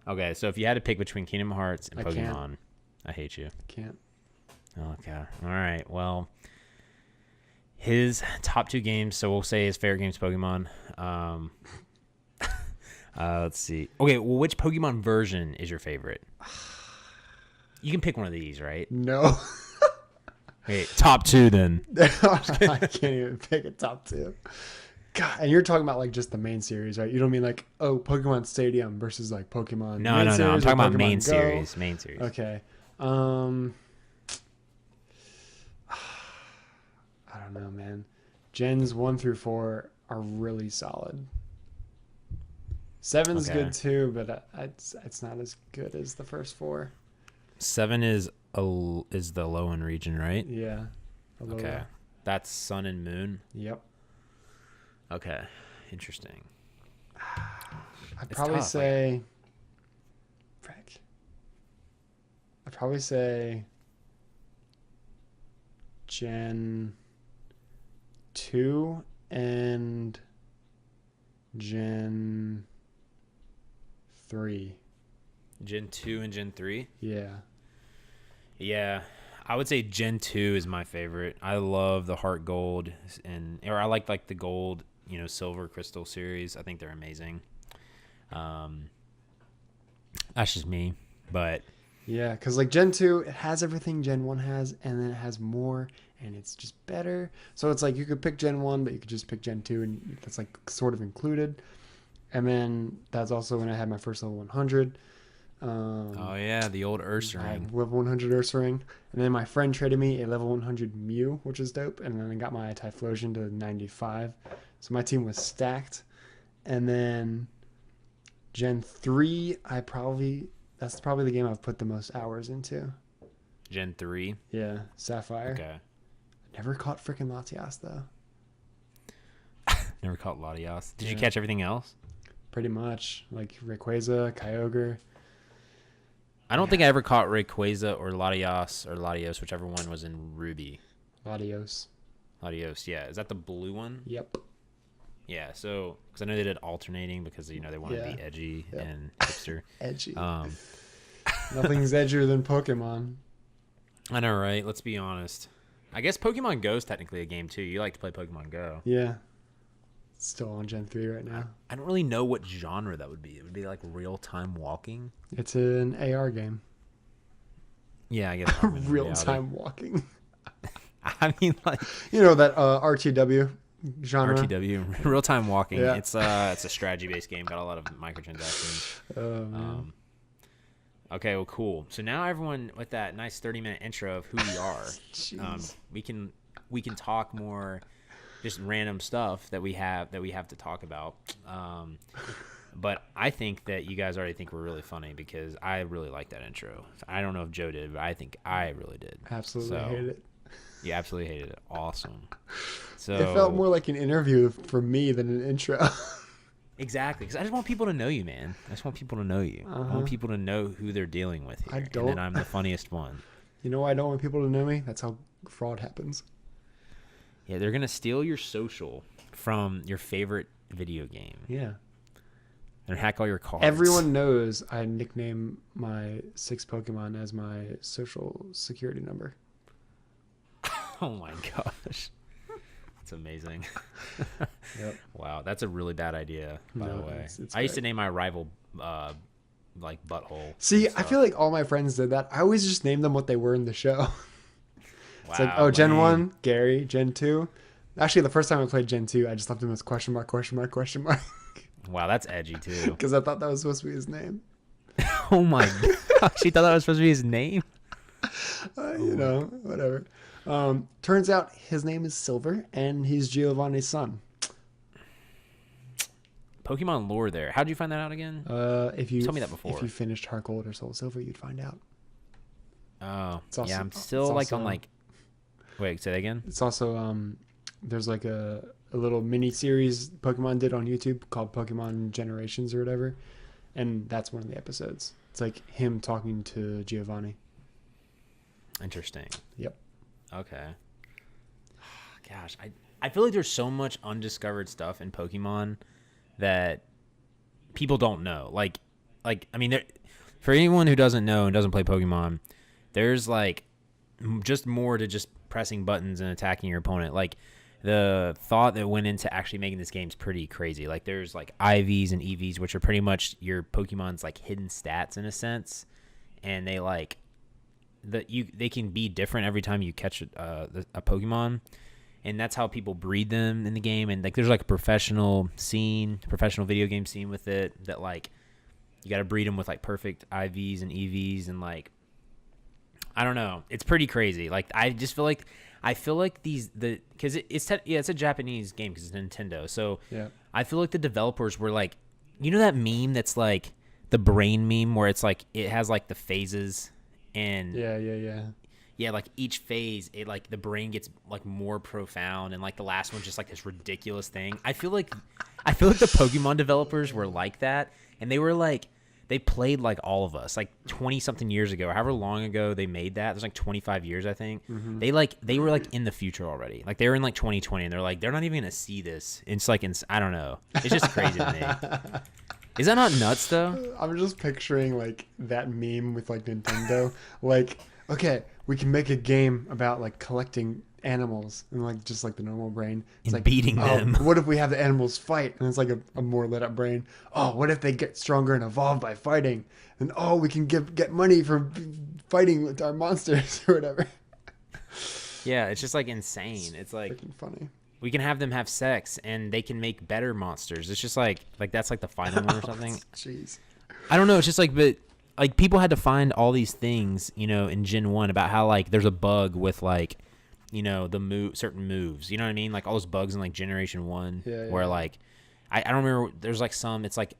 Speaker 1: Okay, so if you had to pick between Kingdom Hearts and
Speaker 2: I
Speaker 1: Pokemon,
Speaker 2: can't.
Speaker 1: I hate you.
Speaker 2: I can't.
Speaker 1: Okay. All right. Well, his top 2 games, so we'll say his favorite game is Pokemon. Let's see. Okay, well, which Pokemon version is your favorite? You can pick one of these, right?
Speaker 2: No.
Speaker 1: Okay, top 2 then.
Speaker 2: I can't even pick a top 2. God, and you're talking about like just the main series, right? You don't mean like, oh, Pokemon Stadium versus like Pokemon.
Speaker 1: No.
Speaker 2: main
Speaker 1: I'm
Speaker 2: series
Speaker 1: talking
Speaker 2: or
Speaker 1: about
Speaker 2: Pokemon
Speaker 1: main
Speaker 2: Go?
Speaker 1: series. Main series.
Speaker 2: Okay. I don't know, man. Gens 1 through 4 are really solid. Seven's
Speaker 1: Okay.
Speaker 2: good too, but it's not as good as the first 4.
Speaker 1: 7 is the low end region, right?
Speaker 2: Yeah.
Speaker 1: Okay. That's sun and moon.
Speaker 2: Yep.
Speaker 1: Okay. Interesting.
Speaker 2: I'd
Speaker 1: It's
Speaker 2: probably
Speaker 1: tough,
Speaker 2: say. Frick. I'd probably say. Gen 2 and Gen 3.
Speaker 1: Gen 2 and Gen 3?
Speaker 2: Yeah.
Speaker 1: Yeah. I would say Gen 2 is my favorite. I love the heart gold or I like the gold, silver crystal series. I think they're amazing. That's just me, but
Speaker 2: Yeah, because like Gen 2, it has everything Gen 1 has, and then it has more, and it's just better. So it's like you could pick Gen 1, but you could just pick Gen 2, and that's like sort of included. And then that's also when I had my first level 100.
Speaker 1: oh yeah, the old Ursa
Speaker 2: I
Speaker 1: ring.
Speaker 2: had level 100 Ursa ring. And then my friend traded me a level 100 Mew, which is dope. And then I got my Typhlosion to 95. So my team was stacked. And then Gen 3, that's probably the game I've put the most hours into.
Speaker 1: Gen 3.
Speaker 2: Yeah, Sapphire.
Speaker 1: Okay.
Speaker 2: Never caught freaking Latias though.
Speaker 1: Never caught Latias. Did you
Speaker 2: Yeah.
Speaker 1: catch everything else?
Speaker 2: Pretty much. Like Rayquaza, Kyogre.
Speaker 1: I don't think I ever caught Rayquaza or Latios, whichever one was in Ruby.
Speaker 2: Latios.
Speaker 1: Latios, yeah. Is that the blue one?
Speaker 2: Yep.
Speaker 1: Yeah, so, because I know they did alternating because, they want to
Speaker 2: Yeah.
Speaker 1: be edgy
Speaker 2: Yep.
Speaker 1: and hipster.
Speaker 2: Edgy.
Speaker 1: Um,
Speaker 2: Nothing's edgier than Pokemon.
Speaker 1: I know, right? Let's be honest. I guess Pokemon Go is technically a game, too. You like to play Pokemon Go.
Speaker 2: Yeah. It's still on Gen 3 right now.
Speaker 1: I don't really know what genre that would be. It would be like real-time walking.
Speaker 2: It's an AR game.
Speaker 1: Yeah, I guess. augmented
Speaker 2: Real-time walking.
Speaker 1: reality. I mean, like
Speaker 2: You know that RTW genre?
Speaker 1: RTW, real-time walking.
Speaker 2: Yeah.
Speaker 1: It's a strategy-based game. Got a lot of microtransactions.
Speaker 2: Oh, man.
Speaker 1: Okay, well, cool. So now everyone, with that nice 30-minute intro of who we are,
Speaker 2: Jeez.
Speaker 1: we can talk more, just random stuff that we have to talk about. But I think that you guys already think we're really funny because I really like that intro. I don't know if Joe did, but I think I really did.
Speaker 2: Absolutely hate it.
Speaker 1: You absolutely hated it. Awesome. So
Speaker 2: It felt more like an interview for me than an intro.
Speaker 1: exactly, because I just want people to know you, man. I just want people to know you. I want people to know who they're dealing with here.
Speaker 2: I don't.
Speaker 1: And then I'm the funniest one.
Speaker 2: You know why I don't want people to know me? That's how fraud happens.
Speaker 1: Yeah, they're gonna steal your social from your favorite video game.
Speaker 2: Yeah.
Speaker 1: And hack all your cards.
Speaker 2: Everyone knows I nickname my 6 Pokemon as my social security number.
Speaker 1: Oh my gosh. That's amazing.
Speaker 2: Yep.
Speaker 1: Wow, that's a really bad idea, by the way.
Speaker 2: It's
Speaker 1: I used to
Speaker 2: great.
Speaker 1: name my rival like butthole.
Speaker 2: See,
Speaker 1: and
Speaker 2: I
Speaker 1: stuff.
Speaker 2: feel like all my friends did that. I always just named them what they were in the show. It's like,
Speaker 1: Wow,
Speaker 2: oh, Gen
Speaker 1: lame.
Speaker 2: 1, Gary. Gen 2. Actually, the first time I played Gen 2, I just left him as question mark, question mark, question mark.
Speaker 1: Wow, that's edgy too.
Speaker 2: Because I thought that was supposed to be his name.
Speaker 1: Oh my gosh, she thought that was supposed to be his name.
Speaker 2: You know, whatever. Turns out his name is Silver, and he's Giovanni's son.
Speaker 1: Pokemon lore there. How'd you find that out again?
Speaker 2: If you
Speaker 1: Told me that before.
Speaker 2: If you finished Heart Gold or Soul Silver, you'd find out.
Speaker 1: Oh,
Speaker 2: It's also-
Speaker 1: yeah, I'm
Speaker 2: it's
Speaker 1: still like on
Speaker 2: also-
Speaker 1: like. Wait, say that again.
Speaker 2: It's also there's like a little mini series Pokemon did on YouTube called Pokemon Generations or whatever, and that's one of the episodes. It's like him talking to Giovanni.
Speaker 1: Interesting.
Speaker 2: Yep.
Speaker 1: Okay. Gosh, I feel like there's so much undiscovered stuff in Pokemon that people don't know. Like I mean, for anyone who doesn't know and doesn't play Pokemon, there's like just more to just pressing buttons and attacking your opponent. Like the thought that went into actually making this game is pretty crazy. Like there's like IVs and EVs, which are pretty much your Pokemon's like hidden stats in a sense, and they like they can be different every time you catch a Pokemon, and that's how people breed them in the game. And like there's like a professional video game scene with it that like you got to breed them with like perfect IVs and EVs, and like I don't know, it's pretty crazy. Like I feel like because it's a Japanese game because it's Nintendo, so
Speaker 2: Yeah.
Speaker 1: I feel like the developers were like you know that meme that's like the brain meme where it's like it has like the phases and yeah, like each phase, it like the brain gets like more profound, and like the last one's just like this ridiculous thing. I feel like the Pokemon developers were like that, and they were like they played like all of us, like 20 something years ago, however long ago they made that. There's like 25 years, I think.
Speaker 2: Mm-hmm.
Speaker 1: They were like in the future already. Like they were in like 2020, and they're like they're not even gonna see this. It's like I don't know. It's just crazy to me. Is that not nuts though?
Speaker 2: I'm just picturing like that meme with like Nintendo, like. Okay, we can make a game about like collecting animals and like just like the normal brain. It's
Speaker 1: and
Speaker 2: like
Speaker 1: beating them.
Speaker 2: What if we have the animals fight? And it's like a more lit up brain. Oh, what if they get stronger and evolve by fighting? And oh, we can get money for fighting with our monsters or whatever.
Speaker 1: Yeah, it's just like insane. It's like
Speaker 2: freaking funny.
Speaker 1: We can have them have sex and they can make better monsters. It's just like that's like the final one or something.
Speaker 2: Jeez.
Speaker 1: I don't know. It's just like, but. Like, people had to find all these things, you know, in Gen 1 about how, like, there's a bug with, like, you know, certain moves. You know what I mean? Like, all those bugs in, like, Generation 1 where, like, I don't remember. There's, like, some, it's, like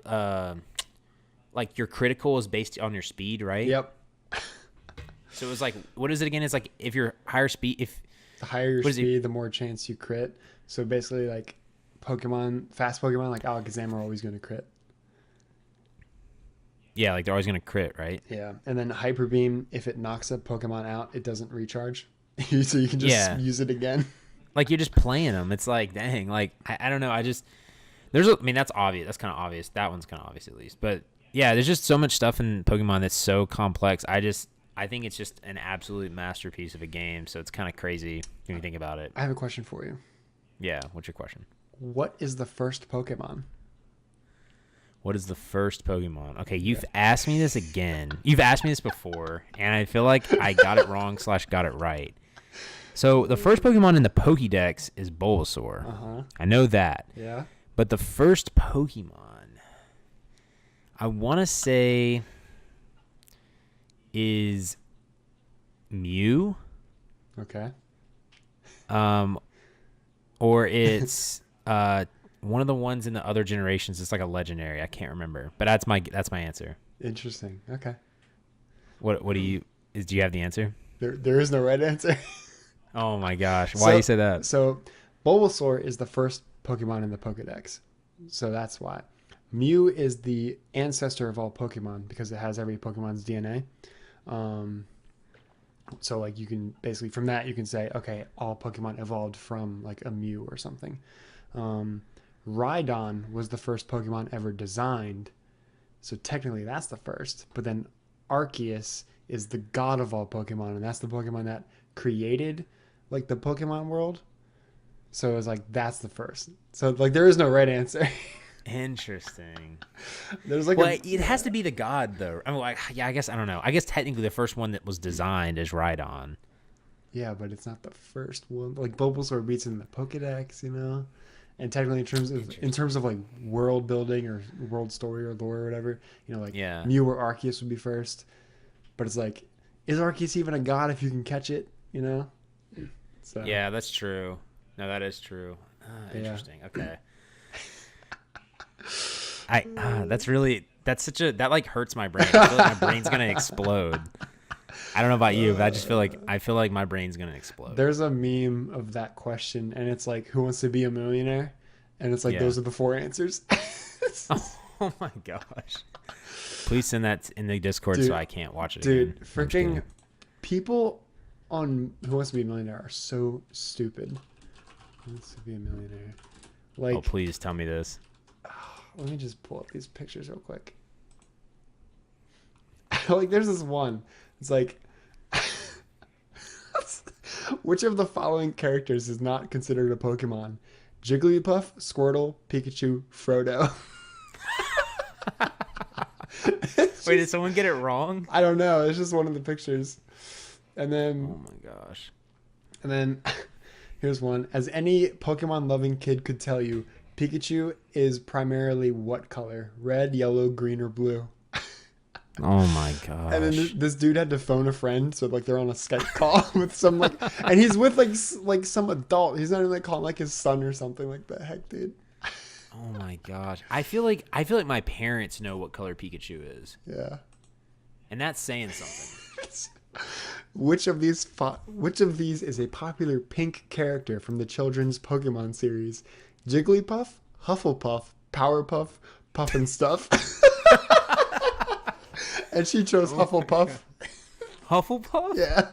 Speaker 1: your critical is based on your speed, right?
Speaker 2: Yep.
Speaker 1: So it was, like, what is it again? It's, like, if you're higher speed,
Speaker 2: the higher your speed, the more chance you crit. So, basically, like, fast Pokemon, like Alakazam are always going to crit.
Speaker 1: Yeah, like they're always going to crit, right?
Speaker 2: Yeah. And then Hyper Beam, if it knocks a Pokemon out, it doesn't recharge. So you can just use it again.
Speaker 1: Like you're just playing them. It's like, dang, like, I don't know. That's obvious. That's kind of obvious. That one's kind of obvious at least. But yeah, there's just so much stuff in Pokemon that's so complex. I think it's just an absolute masterpiece of a game. So it's kind of crazy when you think about it.
Speaker 2: I have a question for you.
Speaker 1: Yeah. What's your question?
Speaker 2: What is the first Pokemon?
Speaker 1: What is the first Pokemon? Okay, you've asked me this again. You've asked me this before, and I feel like I got it wrong / got it right. So the first Pokemon in the Pokédex is Bulbasaur.
Speaker 2: Uh-huh.
Speaker 1: I know that.
Speaker 2: Yeah.
Speaker 1: But the first Pokemon, I want to say, is Mew.
Speaker 2: Okay.
Speaker 1: Or it's one of the ones in the other generations. It's like a legendary. I can't remember, but that's my answer.
Speaker 2: Interesting. Okay.
Speaker 1: What do you have the answer?
Speaker 2: There is no right answer.
Speaker 1: Oh my gosh! Why do you say that?
Speaker 2: So, Bulbasaur is the first Pokemon in the Pokédex, so that's why. Mew is the ancestor of all Pokemon because it has every Pokemon's DNA. So like you can basically from that you can say okay, all Pokemon evolved from like a Mew or something. Rhydon was the first Pokemon ever designed, so technically that's the first. But then Arceus is the god of all Pokemon, and that's the Pokemon that created like the Pokemon world. So it's like that's the first. So like there is no right answer.
Speaker 1: Interesting.
Speaker 2: There's like
Speaker 1: it has to be the god though. I mean, like, yeah, I guess I don't know. I guess technically the first one that was designed is Rhydon.
Speaker 2: Yeah, but it's not the first one. Like Bulbasaur beats in the Pokédex, you know. And technically, in terms of like world building or world story or lore or whatever, you know, like Mew or Arceus would be first. But it's like, is Arceus even a god if you can catch it? You know. So
Speaker 1: yeah, that's true. No, that is true. Interesting. Okay. That like hurts my brain. I feel like my brain's gonna explode. I don't know about you, but I feel like my brain's gonna explode.
Speaker 2: There's a meme of that question, and it's like, "Who wants to be a millionaire?" And it's like those are the 4 answers.
Speaker 1: Oh my gosh! Please send that in the Discord so I can't watch it.
Speaker 2: Dude, freaking people on Who Wants to Be a Millionaire are so stupid. Who wants to be a millionaire? Like,
Speaker 1: oh, please tell me this.
Speaker 2: Let me just pull up these pictures real quick. Like, there's this one. It's like, which of the following characters is not considered a Pokemon? Jigglypuff, Squirtle, Pikachu, Frodo.
Speaker 1: Wait, did someone get it wrong?
Speaker 2: I don't know. It's just one of the pictures. And then...
Speaker 1: Oh my gosh.
Speaker 2: And then, here's one. As any Pokemon-loving kid could tell you, Pikachu is primarily what color? Red, yellow, green, or blue?
Speaker 1: Oh my gosh.
Speaker 2: And then this dude had to phone a friend, so like they're on a Skype call with some like, and he's with like some adult. He's not even like calling like his son or something. Like the heck, dude.
Speaker 1: Oh my gosh. I feel like my parents know what color Pikachu is.
Speaker 2: Yeah.
Speaker 1: And that's saying something.
Speaker 2: Which of these is a popular pink character from the children's Pokemon series? Jigglypuff, Hufflepuff, Powerpuff, Puff and Stuff. And she chose Hufflepuff.
Speaker 1: Hufflepuff?
Speaker 2: Yeah.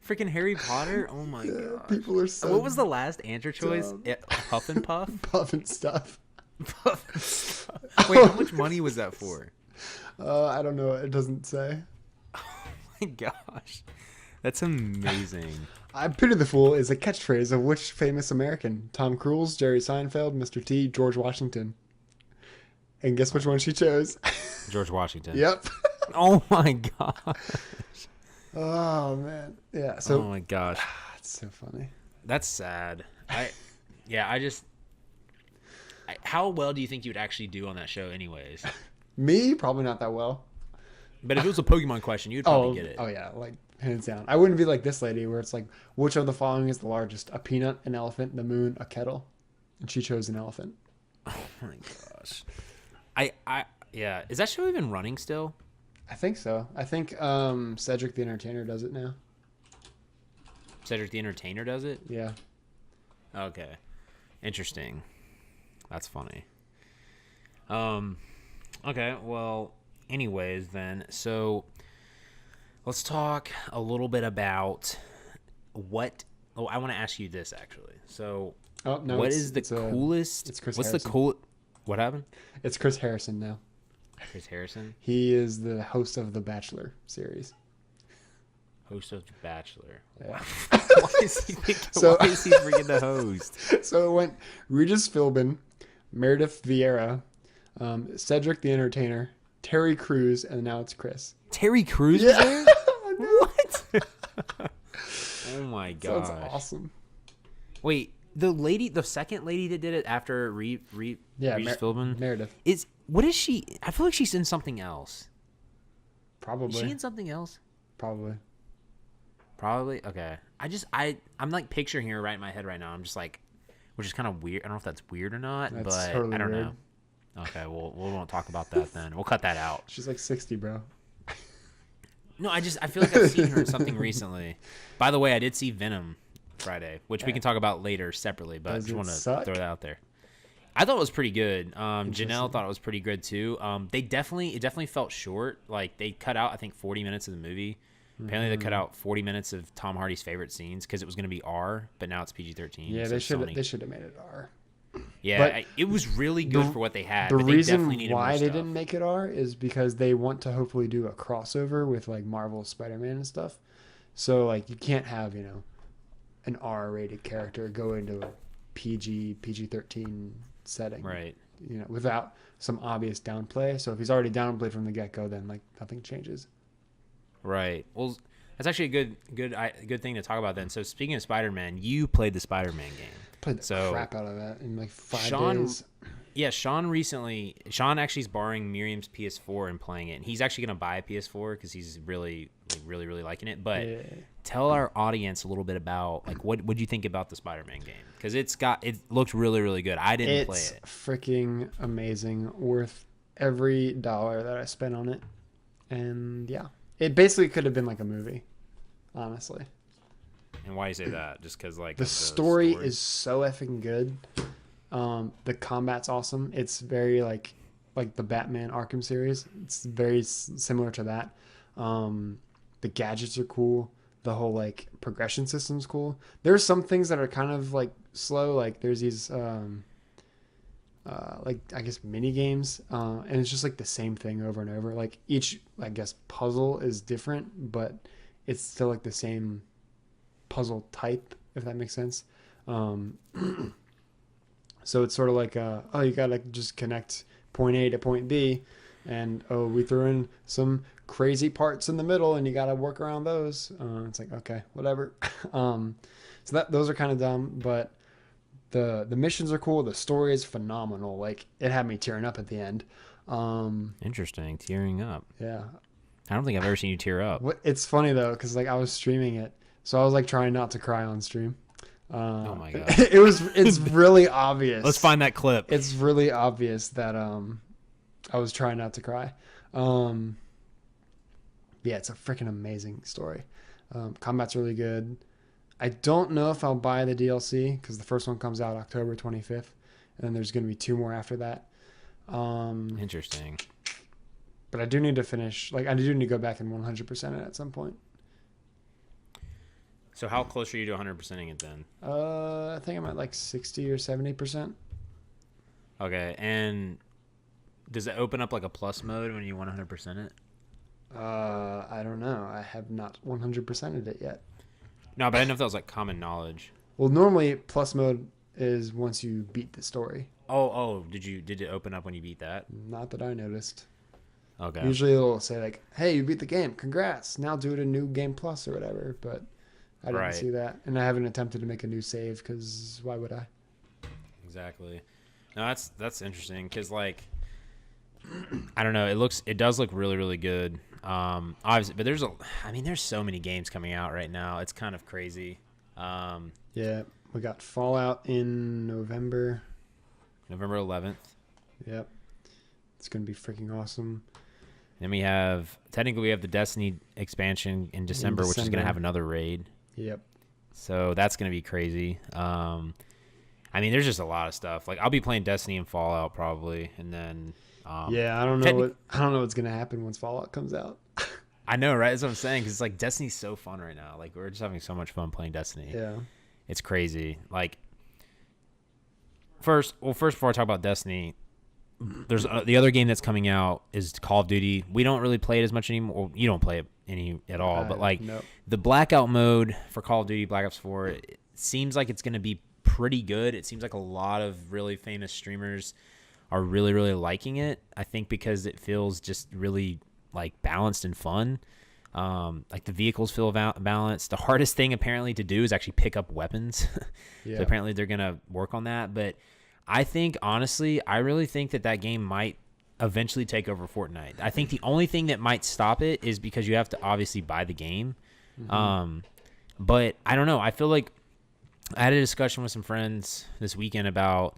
Speaker 1: Freaking Harry Potter? Oh my
Speaker 2: Yeah,
Speaker 1: god.
Speaker 2: people are so
Speaker 1: What was the last answer choice?
Speaker 2: dumb.
Speaker 1: Huff and Puff?
Speaker 2: Puff and Stuff.
Speaker 1: Puff and Stuff. Wait, how much money was that for?
Speaker 2: I don't know. It doesn't say.
Speaker 1: Oh my gosh. That's amazing.
Speaker 2: I pity the fool is a catchphrase of which famous American? Tom Cruise, Jerry Seinfeld, Mr. T, George Washington. And guess which one she chose?
Speaker 1: George Washington.
Speaker 2: Yep.
Speaker 1: Oh my gosh.
Speaker 2: Oh man. Yeah. So.
Speaker 1: Oh my gosh.
Speaker 2: It's so funny.
Speaker 1: That's sad. How well do you think you would actually do on that show anyways?
Speaker 2: Me? Probably not that well.
Speaker 1: But if it was a Pokemon question, you'd probably get it.
Speaker 2: Oh yeah, like hands down. I wouldn't be like this lady where it's like, which of the following is the largest? A peanut, an elephant, the moon, a kettle. And she chose an elephant.
Speaker 1: Oh my gosh. Yeah. Is that show even running still?
Speaker 2: I think so. I think Cedric the Entertainer does it now.
Speaker 1: Cedric the Entertainer does it?
Speaker 2: Yeah.
Speaker 1: Okay. Interesting. That's funny. Okay, well, anyways then, so let's talk a little bit about I want to ask you this actually. So what is the coolest?
Speaker 2: It's Chris
Speaker 1: What's
Speaker 2: Harrison.
Speaker 1: the cool? What happened?
Speaker 2: It's Chris Harrison now.
Speaker 1: Chris Harrison?
Speaker 2: He is the host of the Bachelor series.
Speaker 1: Host of The Bachelor.
Speaker 2: Yeah.
Speaker 1: Why is he freaking the host?
Speaker 2: So it went Regis Philbin, Meredith Vieira, Cedric the Entertainer, Terry Crews, and now it's Chris.
Speaker 1: Terry Crews was there? What? Oh my gosh.
Speaker 2: That's awesome.
Speaker 1: Wait, the second lady that did it after Regis Philbin?
Speaker 2: Meredith.
Speaker 1: What is she? I feel like she's in something else.
Speaker 2: Probably.
Speaker 1: Is she in something else?
Speaker 2: Probably.
Speaker 1: Okay. I'm like picturing her right in my head right now. I'm just like, which is kind of weird. I don't know if that's weird or not,
Speaker 2: That's
Speaker 1: but
Speaker 2: totally
Speaker 1: I don't
Speaker 2: weird.
Speaker 1: know. Okay, well, we won't talk about that then. We'll cut that out.
Speaker 2: She's like 60, bro.
Speaker 1: No, I feel like I've seen her in something recently. By the way, I did see Venom Friday, which we can talk about later separately, but I just want to throw that out there. I thought it was pretty good. Janelle thought it was pretty good too. It definitely felt short. Like they cut out, I think, 40 minutes of the movie. Apparently, they cut out 40 minutes of Tom Hardy's favorite scenes because it was going to be R, but now it's PG-13.
Speaker 2: Yeah,
Speaker 1: so
Speaker 2: they should have made it R.
Speaker 1: Yeah, it was really good for what they had.
Speaker 2: The
Speaker 1: but they
Speaker 2: reason
Speaker 1: definitely needed
Speaker 2: why
Speaker 1: more
Speaker 2: they
Speaker 1: stuff.
Speaker 2: didn't make it R is because they want to hopefully do a crossover with like Marvel Spider-Man and stuff. So like you can't have, an R-rated character go into a PG-13 setting.
Speaker 1: Right.
Speaker 2: Without some obvious downplay. So if he's already downplayed from the get-go, then like nothing changes.
Speaker 1: Right. Well, that's actually a good thing to talk about then. So speaking of Spider-Man, you played the Spider-Man game.
Speaker 2: Played the crap out of that in like 5 days.
Speaker 1: Yeah, Sean actually is borrowing Miriam's PS4 and playing it. And he's actually going to buy a PS4 because he's really liking it. But tell our audience a little bit about like what you think about the Spider-Man game, because it looked really, really good. I didn't play it.
Speaker 2: It's freaking amazing, worth every dollar that I spent on it. And yeah, it basically could have been like a movie, honestly.
Speaker 1: And why do you say that? Just because like
Speaker 2: the story is so effing good. The combat's awesome. It's very like the Batman Arkham series. It's very similar to that. The gadgets are cool. The whole like progression system's cool. There's some things that are kind of like slow. Like there's these like I guess mini games, and it's just like the same thing over and over. Like each I guess puzzle is different, but it's still like the same puzzle type, if that makes sense. So it's sort of like you gotta just connect point A to point B, and we threw in some crazy parts in the middle and you gotta work around those. It's like, okay, whatever. So those are kind of dumb, but the missions are cool. The story is phenomenal. Like it had me tearing up at the end.
Speaker 1: Interesting, tearing up.
Speaker 2: Yeah,
Speaker 1: I don't think I've ever seen you tear up.
Speaker 2: It's funny though, because like I was streaming it, so I was like trying not to cry on stream.
Speaker 1: Oh my god.
Speaker 2: It's really obvious.
Speaker 1: Let's find that clip.
Speaker 2: It's really obvious that I was trying not to cry. Yeah, it's a freaking amazing story. Combat's really good. I don't know if I'll buy the DLC because the first one comes out October 25th, and then there's going to be 2 more after that.
Speaker 1: Interesting.
Speaker 2: But I do need to finish. Like, I do need to go back and 100% it at some point.
Speaker 1: So how close are you to 100%ing it then?
Speaker 2: I think I'm at like 60 or 70%.
Speaker 1: Okay, and does it open up like a plus mode when you 100% it?
Speaker 2: I don't know. I have not 100%ed it yet.
Speaker 1: No, but I didn't know if that was like common knowledge.
Speaker 2: Well, normally plus mode is once you beat the story.
Speaker 1: Oh, did it open up when you beat that?
Speaker 2: Not that I noticed.
Speaker 1: Okay.
Speaker 2: Usually it'll say like, "Hey, you beat the game. Congrats. Now do it a new game plus or whatever." But I didn't see that, and I haven't attempted to make a new save because why would I?
Speaker 1: Exactly. No, that's interesting because like I don't know. It does look really really good. Obviously, but there's so many games coming out right now. It's kind of crazy.
Speaker 2: Yeah, we got Fallout in November
Speaker 1: 11th.
Speaker 2: Yep, it's gonna be freaking awesome.
Speaker 1: Then we have the Destiny expansion in December, which is gonna have another raid.
Speaker 2: Yep.
Speaker 1: So that's gonna be crazy. There's just a lot of stuff. Like I'll be playing Destiny and Fallout probably, and then
Speaker 2: yeah, I don't know what's gonna happen once Fallout comes out.
Speaker 1: I know, right? That's what I'm saying. Because like Destiny's so fun right now. Like we're just having so much fun playing Destiny.
Speaker 2: Yeah,
Speaker 1: it's crazy. Like first before I talk about Destiny, there's the other game that's coming out is Call of Duty. We don't really play it as much anymore. Well, you don't play it any at all. But like the blackout mode for Call of Duty Black Ops 4, it seems like it's gonna be pretty good. It seems like a lot of really famous streamers are really really liking it. I think because it feels just really like balanced and fun. Like the vehicles feel balanced. The hardest thing apparently to do is actually pick up weapons.
Speaker 2: Yeah.
Speaker 1: So apparently they're gonna work on that. But I think honestly, I really think that game might eventually take over Fortnite. I think the only thing that might stop it is because you have to obviously buy the game. Mm-hmm. But I don't know. I feel like I had a discussion with some friends this weekend about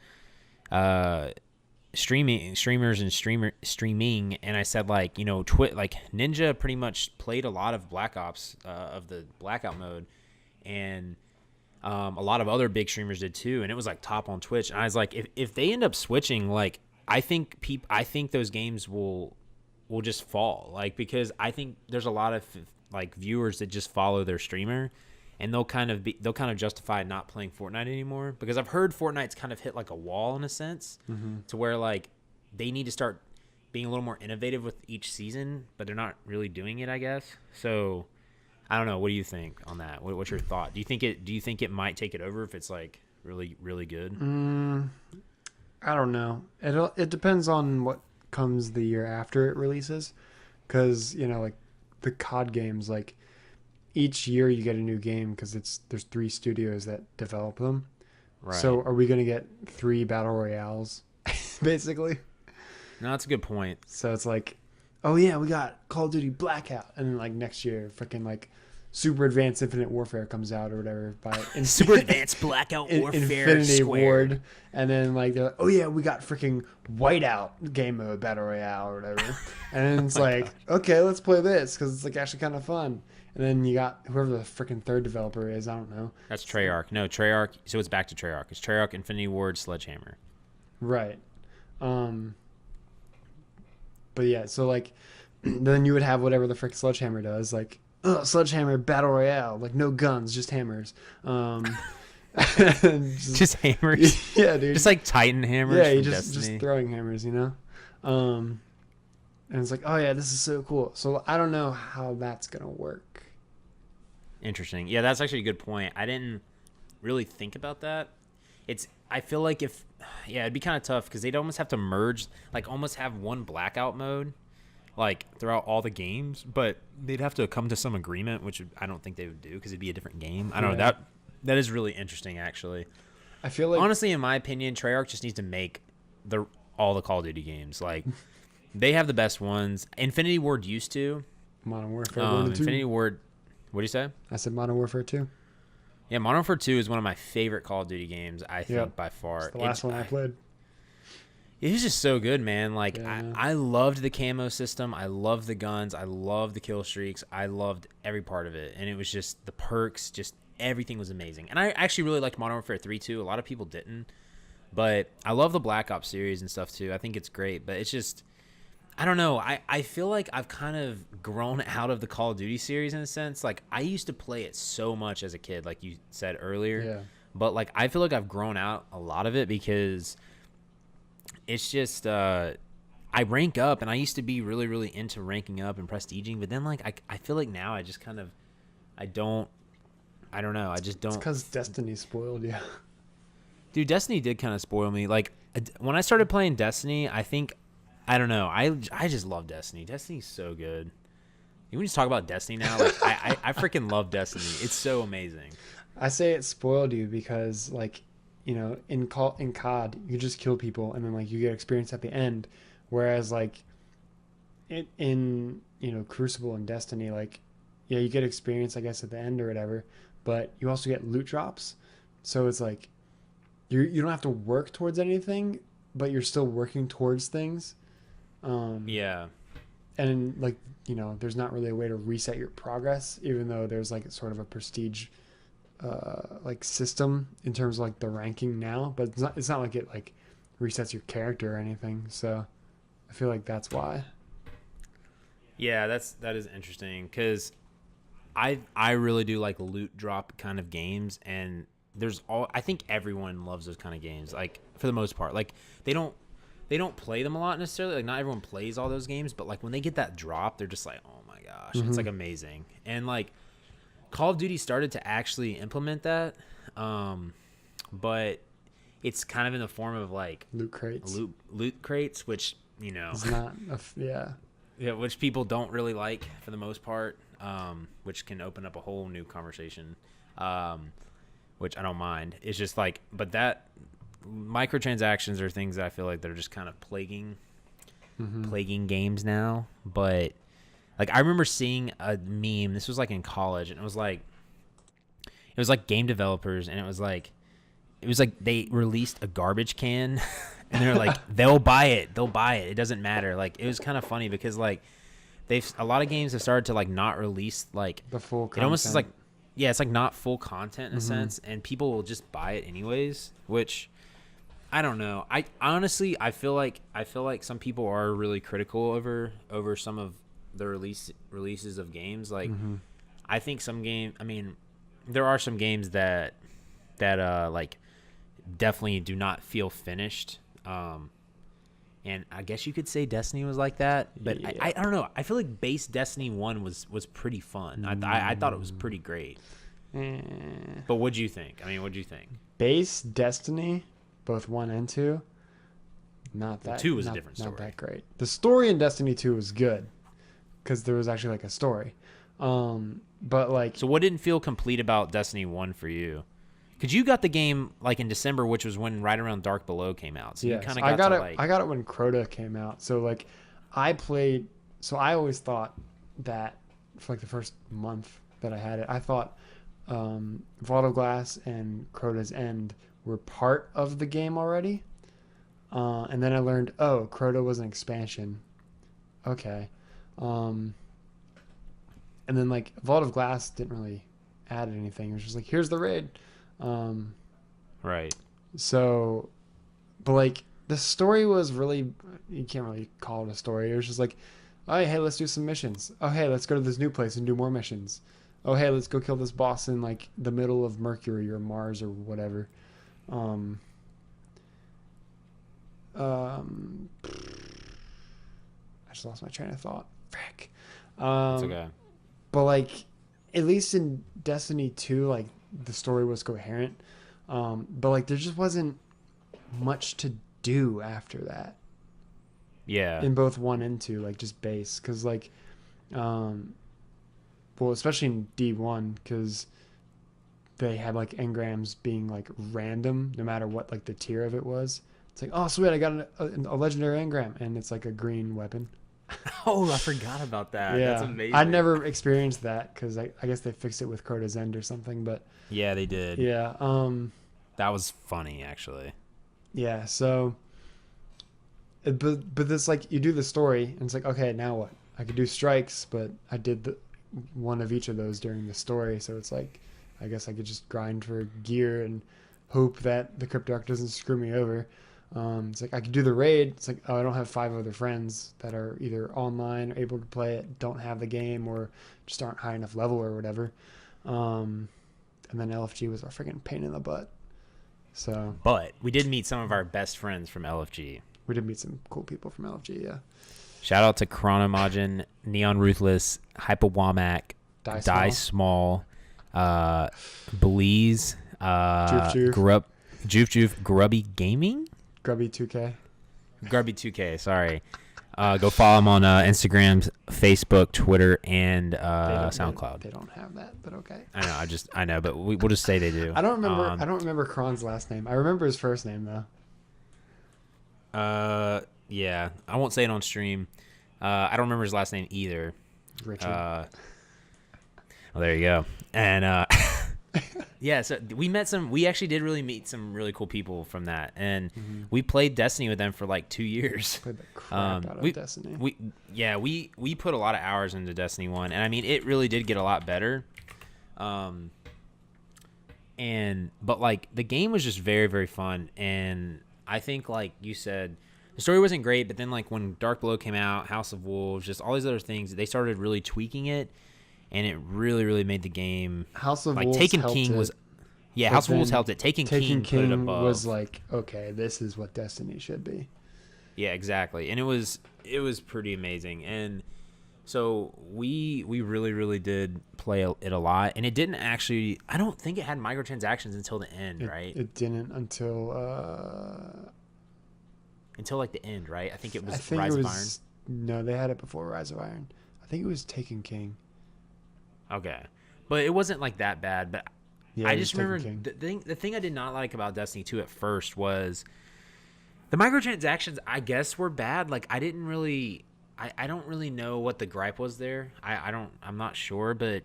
Speaker 1: streamers and streaming, and I said like, you know, like Ninja pretty much played a lot of Black Ops of the blackout mode, and a lot of other big streamers did too, and it was like top on Twitch. And I was like, if they end up switching, like I think those games will just fall, like because I think there's a lot of like viewers that just follow their streamer. And they'll kind of justify not playing Fortnite anymore because I've heard Fortnite's kind of hit like a wall in a sense, to where like they need to start being a little more innovative with each season, but they're not really doing it, I guess. So I don't know. What do you think on that? What's your thought? Do you think it might take it over if it's like really really good?
Speaker 2: I don't know. It depends on what comes the year after it releases, because you know like the COD games like. Each year you get a new game because there's 3 studios that develop them. Right. So are we going to get 3 battle royales, basically?
Speaker 1: No, that's a good point.
Speaker 2: So it's like, oh yeah, we got Call of Duty Blackout, and then like next year, freaking like Super Advanced Infinite Warfare comes out or whatever by
Speaker 1: Super Advanced Blackout Warfare
Speaker 2: Infinity
Speaker 1: Squared.
Speaker 2: Ward, and then like they're like, oh yeah, we got freaking Whiteout game mode battle royale or whatever, and then it's like, okay, let's play this because it's like actually kind of fun. And then you got whoever the freaking third developer is. I don't know.
Speaker 1: That's Treyarch. No, Treyarch. So it's back to Treyarch. It's Treyarch, Infinity Ward, Sledgehammer.
Speaker 2: Right. But yeah, so like, then you would have whatever the frick Sledgehammer does. Like, Sledgehammer Battle Royale. Like, no guns, just hammers.
Speaker 1: Just hammers?
Speaker 2: Yeah, dude.
Speaker 1: Just like Titan hammers.
Speaker 2: Yeah, just throwing hammers, you know? And it's like, oh yeah, this is so cool. So I don't know how that's going to work.
Speaker 1: Interesting. Yeah, that's actually a good point. I didn't really think about that. I feel like it'd be kind of tough because they'd almost have to merge, like almost have one blackout mode, like throughout all the games, but they'd have to come to some agreement, which I don't think they would do because it'd be a different game. I don't know. That is really interesting, actually.
Speaker 2: I feel like,
Speaker 1: honestly, in my opinion, Treyarch just needs to make all the Call of Duty games. Like, they have the best ones. Infinity Ward used to.
Speaker 2: Modern Warfare 1 and 2.
Speaker 1: Infinity Ward. What do you say?
Speaker 2: I said Modern Warfare 2.
Speaker 1: Yeah, Modern Warfare 2 is one of my favorite Call of Duty games, I think,
Speaker 2: Yep.
Speaker 1: by far.
Speaker 2: It's the last one I played.
Speaker 1: It was just so good, man. Like,
Speaker 2: Yeah.
Speaker 1: I loved the camo system. I loved the guns. I loved the kill streaks. I loved every part of it. And it was just the perks, just everything was amazing. And I actually really liked Modern Warfare 3, too. A lot of people didn't. But I love the Black Ops series and stuff, too. I think it's great. But it's just, I don't know. I feel like I've kind of grown out of the Call of Duty series in a sense. Like, I used to play it so much as a kid, like you said earlier.
Speaker 2: Yeah.
Speaker 1: But, like, I feel like I've grown out a lot of it because it's just I rank up, and I used to be really, really into ranking up and prestiging. But then, like, I feel like now I just kind of, I don't know. I just don't.
Speaker 2: It's because Destiny spoiled you.
Speaker 1: Dude, Destiny did kind of spoil me. Like, when I started playing Destiny, I don't know. I just love Destiny. Destiny's so good. You want to talk about Destiny now? Like, I freaking love Destiny. It's so amazing.
Speaker 2: I say it spoiled you because, like, you know, in COD, you just kill people and then, like, you get experience at the end. Whereas, like, in you know, Crucible and Destiny, like, yeah, you get experience, I guess, at the end or whatever, but you also get loot drops. So it's like you don't have to work towards anything, but you're still working towards things.
Speaker 1: Yeah.
Speaker 2: And, like, you know, there's not really a way to reset your progress, even though there's, like, sort of a prestige like system in terms of, like, the ranking now, but it's not like it, like, resets your character or anything. So I feel like that's why.
Speaker 1: Yeah, that is interesting because I really do like loot drop kind of games, and I think everyone loves those kind of games, like, for the most part. Like, they don't play them a lot necessarily. Like, not everyone plays all those games, but, like, when they get that drop, they're just like, oh my gosh, it's, like, amazing. And, like, Call of Duty started to actually implement that, but it's kind of in the form of, like,
Speaker 2: Loot crates,
Speaker 1: which, you know,
Speaker 2: it's not
Speaker 1: yeah, which people don't really like for the most part, which can open up a whole new conversation, which I don't mind. It's just like, but that microtransactions are things that I feel like they're just kind of plaguing games now. But, like, I remember seeing a meme. This was, like, in college, and it was like game developers, and it was like they released a garbage can, and they're like, they'll buy it. It doesn't matter. Like, it was kind of funny because, like, a lot of games have started to, like, not release, like,
Speaker 2: the full content.
Speaker 1: It almost is like, yeah, it's like not full content in a sense, and people will just buy it anyways, which I don't know. I honestly, I feel like some people are really critical over some of the releases of games. Like, I think there are some games that like, definitely do not feel finished. And I guess you could say Destiny was like that, but yeah. I don't know. I feel like base Destiny 1 was pretty fun. I thought it was pretty great. But what'd you think? What'd you think?
Speaker 2: Base Destiny, both 1 and 2, not that.
Speaker 1: 2 was a different story.
Speaker 2: Not that great. The story in Destiny 2 was good because there was actually, like, a story. But, like,
Speaker 1: so what didn't feel complete about Destiny 1 for you? Because you got the game, like, in December, which was when right around Dark Below came out. So
Speaker 2: yes,
Speaker 1: you kind of
Speaker 2: I got it when Crota came out. So, like, I always thought that for, like, the first month that I had it, I thought Vault of Glass and Crota's End were part of the game already. And then I learned, Crota was an expansion. Okay. And then, like, Vault of Glass didn't really add anything. It was just like, here's the raid.
Speaker 1: Right.
Speaker 2: So, but, like, the story was really, you can't really call it a story. It was just like, oh, hey, let's do some missions. Oh, hey, let's go to this new place and do more missions. Oh, hey, let's go kill this boss in, like, the middle of Mercury or Mars or whatever. I just lost my train of thought. Frick.
Speaker 1: It's okay.
Speaker 2: But, like, at least in Destiny 2, like, the story was coherent. But, like, there just wasn't much to do after that.
Speaker 1: Yeah.
Speaker 2: In both 1 and 2, like, just base. Because, like, well, especially in D1, because they had, like, engrams being, like, random, no matter what, like, the tier of it was. It's like, oh, sweet, I got a legendary engram, and it's, like, a green weapon.
Speaker 1: Oh, I forgot about that. That's
Speaker 2: Yeah,
Speaker 1: amazing.
Speaker 2: I never experienced that because I guess they fixed it with Crota's End or something. But
Speaker 1: Yeah, they did.
Speaker 2: yeah,
Speaker 1: That was funny, actually.
Speaker 2: yeah. So, but this like you do the story and it's like okay, now what? I could do strikes, but I did one of each of those during the story, so it's like I guess I could just grind for gear and hope that the Cryptarch doesn't screw me over. It's like I could do the raid. It's like, oh, I don't have 5 other friends that are either online or able to play it, don't have the game, or just aren't high enough level or whatever. And then LFG was a freaking pain in the butt. So,
Speaker 1: But we did meet some of our best friends from LFG.
Speaker 2: we did meet some cool people from LFG. Yeah,
Speaker 1: Shout out to Chronomogen, Neon Ruthless, Hypowamak, Die Small, Belize,
Speaker 2: Joof
Speaker 1: Joof, Grubby Gaming?
Speaker 2: Grubby 2K.
Speaker 1: Grubby 2K, sorry. Go follow them on Instagram, Facebook, Twitter, and SoundCloud.
Speaker 2: They don't have that, but okay.
Speaker 1: I know, but we'll just say they do.
Speaker 2: I don't remember Kron's last name. I remember his first name though.
Speaker 1: Yeah, I won't say it on stream. I don't remember his last name either.
Speaker 2: Richard.
Speaker 1: Well, there you go. And yeah, so we actually did really meet some really cool people from that, and we played Destiny with them for like 2 years.
Speaker 2: Played the crap out of Destiny.
Speaker 1: We put a lot of hours into Destiny 1, and I mean it really did get a lot better. But like the game was just very, very fun, and I think like you said, the story wasn't great, but then like when Dark Below came out, House of Wolves, just all these other things, they started really tweaking it, and it really, really made the game.
Speaker 2: House of
Speaker 1: like
Speaker 2: Wolves
Speaker 1: Taken
Speaker 2: helped
Speaker 1: King
Speaker 2: it,
Speaker 1: was, yeah, House of Wolves helped it. Taken King put it above.
Speaker 2: was like, okay, this is what Destiny should be.
Speaker 1: Yeah, exactly, and it was pretty amazing, and so we really, really did play it a lot, and it didn't actually. I don't think it had microtransactions until the end, right?
Speaker 2: It didn't until
Speaker 1: like the end, right? I think it was
Speaker 2: of
Speaker 1: Iron.
Speaker 2: No, they had it before Rise of Iron. I think it was Taken King.
Speaker 1: Okay, but it wasn't like that bad. But
Speaker 2: Yeah,
Speaker 1: I just remember the thing I did not like about Destiny 2 at first was the microtransactions. I guess were bad. Like I didn't really. I don't really know what the gripe was there. I'm not sure, but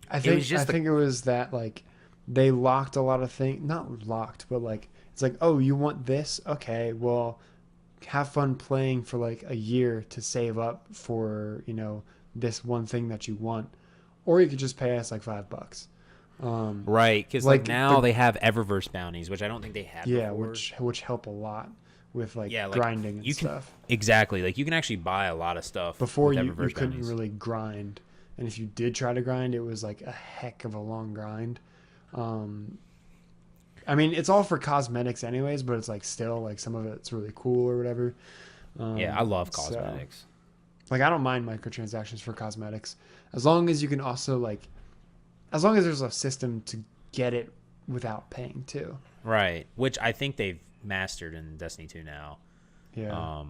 Speaker 2: I think it was that like they locked a lot of things. Not locked, but like it's like, oh, you want this? Okay, well, have fun playing for like a year to save up for this one thing that you want, or you could just pay us like $5.
Speaker 1: Right, because like now they have Eververse bounties, which I don't think they had.
Speaker 2: Yeah,
Speaker 1: before.
Speaker 2: which help a lot with like
Speaker 1: like
Speaker 2: grinding and stuff.
Speaker 1: Exactly, like you can actually buy a lot of stuff
Speaker 2: Before
Speaker 1: with
Speaker 2: you
Speaker 1: Eververse
Speaker 2: couldn't
Speaker 1: bounties.
Speaker 2: really grind, and if you did try to grind, it was like a heck of a long grind. I mean, it's all for cosmetics anyways, but it's like still like some of it's really cool or whatever.
Speaker 1: Yeah, I love cosmetics.
Speaker 2: Like I don't mind microtransactions for cosmetics as long as you can also as long as there's a system to get it without paying too.
Speaker 1: Right, which I think they've mastered in Destiny 2 now.
Speaker 2: Yeah.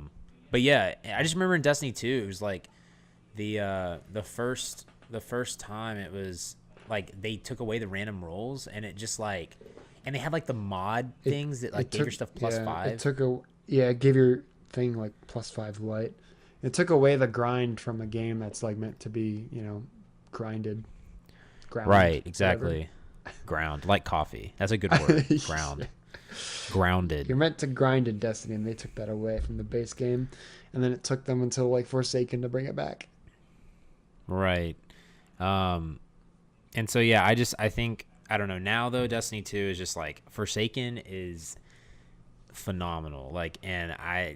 Speaker 1: But yeah, I just remember in Destiny 2, it was like the first time it was like they took away the random rolls, and it just like, and they had like the mod things that like gave your stuff +5.
Speaker 2: It gave your thing like +5 light. It took away the grind from a game that's like meant to be grinded. Ground,
Speaker 1: right, exactly. Ground, like coffee. That's a good word. Ground. Grounded.
Speaker 2: You're meant to grind in Destiny, and they took that away from the base game, and then it took them until like Forsaken to bring it back.
Speaker 1: Right. And so yeah, I think I don't know, now though Destiny 2 is just like Forsaken is phenomenal. Like, and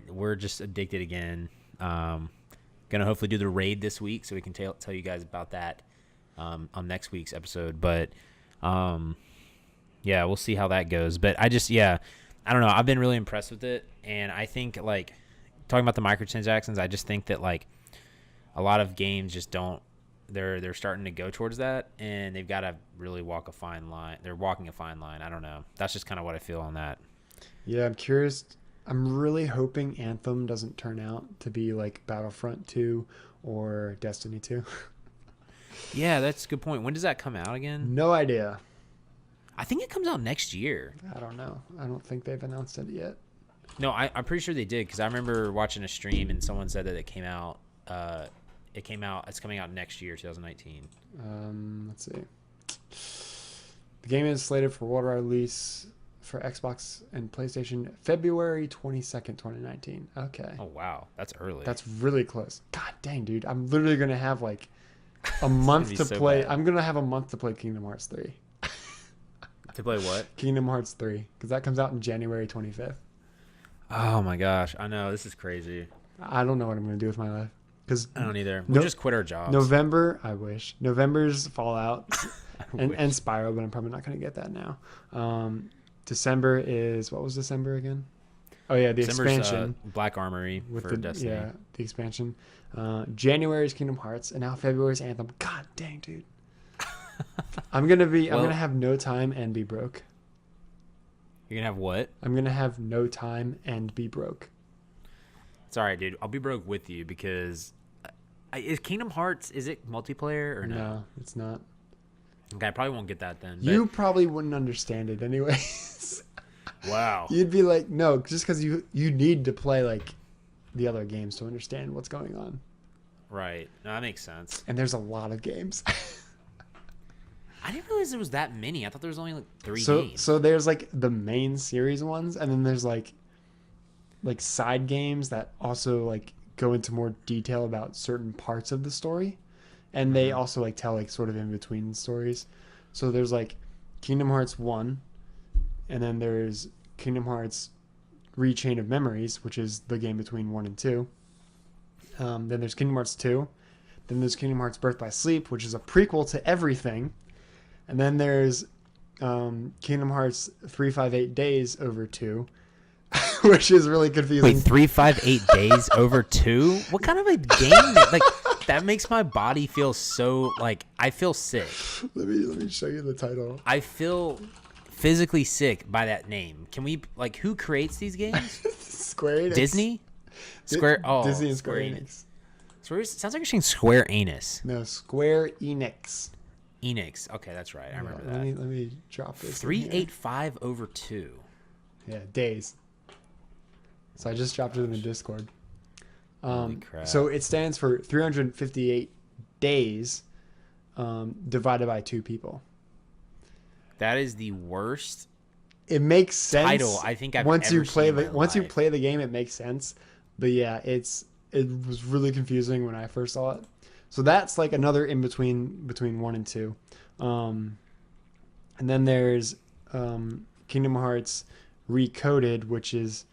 Speaker 1: we're just addicted again. Gonna hopefully do the raid this week so we can tell you guys about that on next week's episode. But yeah, we'll see how that goes. But I don't know. I've been really impressed with it, and I think like talking about the microtransactions, I just think that like a lot of games just don't. They're starting to go towards that, and they've got to really walk a fine line. They're walking a fine line. I don't know. That's just kind of what I feel on that.
Speaker 2: Yeah, I'm curious. I'm really hoping Anthem doesn't turn out to be like Battlefront 2 or Destiny 2.
Speaker 1: Yeah, that's a good point. When does that come out again?
Speaker 2: No idea.
Speaker 1: I think it comes out next year.
Speaker 2: I don't know. I don't think they've announced it yet.
Speaker 1: No, I'm pretty sure they did because I remember watching a stream and someone said that it came out. It's coming out next year, 2019.
Speaker 2: Let's see. The game is slated for worldwide release for Xbox and PlayStation February 22nd, 2019. Okay.
Speaker 1: Oh wow, that's early.
Speaker 2: That's really close. God dang, dude. I'm literally going to have like a month to play. I'm going to have a month to play Kingdom Hearts 3.
Speaker 1: To play what?
Speaker 2: Kingdom Hearts 3, because that comes out in January 25th.
Speaker 1: Oh my gosh, I know, this is crazy.
Speaker 2: I don't know what I'm going to do with my life. Cause
Speaker 1: I don't either. We'll just quit our jobs.
Speaker 2: November, I wish. November's Fallout and Spyro, but I'm probably not going to get that now. December is, what was December again? Oh yeah, the
Speaker 1: December's,
Speaker 2: expansion.
Speaker 1: Black Armory with for Destiny.
Speaker 2: Yeah, the expansion. January is Kingdom Hearts, and now February is Anthem. God dang, dude. I'm gonna have no time and be broke.
Speaker 1: You're gonna have what?
Speaker 2: I'm gonna have no time and be broke.
Speaker 1: It's all right, dude. I'll be broke with you because is Kingdom Hearts, is it multiplayer or no?
Speaker 2: No, it's not.
Speaker 1: Okay, I probably won't get that then.
Speaker 2: You probably wouldn't understand it anyways.
Speaker 1: Wow.
Speaker 2: You'd be like, no, just because you need to play like the other games to understand what's going on.
Speaker 1: Right. No, that makes sense.
Speaker 2: And there's a lot of games.
Speaker 1: I didn't realize there was that many. I thought there was only like 3 games.
Speaker 2: So there's like the main series ones, and then there's like side games that also like go into more detail about certain parts of the story, and they also like tell like sort of in between stories. So there's like Kingdom Hearts 1, and then there's Kingdom Hearts Rechain of Memories, which is the game between 1 and 2. Then there's Kingdom Hearts 2. Then there's Kingdom Hearts Birth by Sleep, which is a prequel to everything. And then there's Kingdom Hearts 358 Days over 2, which is really confusing.
Speaker 1: Wait, 358 Days over 2? What kind of a game? Like, that makes my body feel so, like, I feel sick.
Speaker 2: Let me show you the title.
Speaker 1: I feel physically sick by that name. Can we, like, who creates these games?
Speaker 2: Square Enix.
Speaker 1: Disney?
Speaker 2: Disney and Square Enix.
Speaker 1: Sounds like you're saying Square Anus.
Speaker 2: No, Square Enix.
Speaker 1: Enix. Okay, that's right. I remember that.
Speaker 2: Let me drop this.
Speaker 1: 385 over 2.
Speaker 2: Yeah, days. So I just dropped it in the Discord.
Speaker 1: Holy crap.
Speaker 2: So it stands for 358 days divided by 2 people.
Speaker 1: That is the worst.
Speaker 2: It makes sense.
Speaker 1: Title I think I've
Speaker 2: once
Speaker 1: ever
Speaker 2: you play
Speaker 1: seen in
Speaker 2: the
Speaker 1: my
Speaker 2: once you
Speaker 1: life.
Speaker 2: play the game, it makes sense. But yeah, it was really confusing when I first saw it. So that's like another in between 1 and 2. And then there's Kingdom Hearts Recoded, which is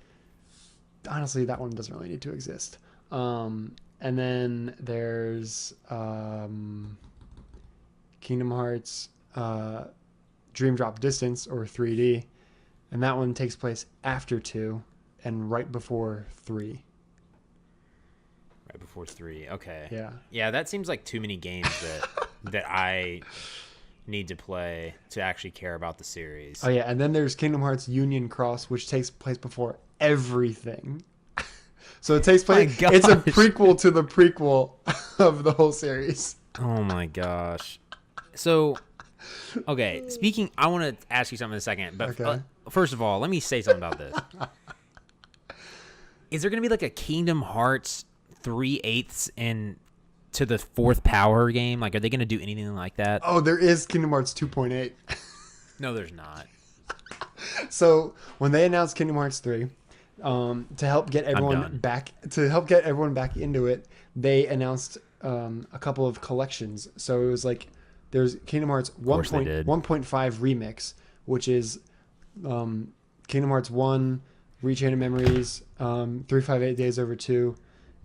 Speaker 2: honestly that one doesn't really need to exist. And then there's Kingdom Hearts Dream Drop Distance or 3D, and that one takes place after 2 and right before 3.
Speaker 1: Right before 3. Okay.
Speaker 2: Yeah.
Speaker 1: Yeah, that seems like too many games that I need to play to actually care about the series.
Speaker 2: Oh yeah, and then there's Kingdom Hearts Union Cross, which takes place before everything. So it takes place. It's a prequel to the prequel of the whole series.
Speaker 1: Oh my gosh. So, okay. Speaking, I want to ask you something in a second, but
Speaker 2: Okay.
Speaker 1: First of all, let me say something about this. Is there going to be like a Kingdom Hearts 3/8 and to the 4th power game? Like, are they going to do anything like that?
Speaker 2: Oh, there is Kingdom Hearts 2.8.
Speaker 1: No, there's not.
Speaker 2: So when they announced Kingdom Hearts 3, to help get everyone back into it, they announced a couple of collections. So it was like there's Kingdom Hearts 1.5 Remix, which is Kingdom Hearts 1, Rechain of Memories, 358 Days over 2,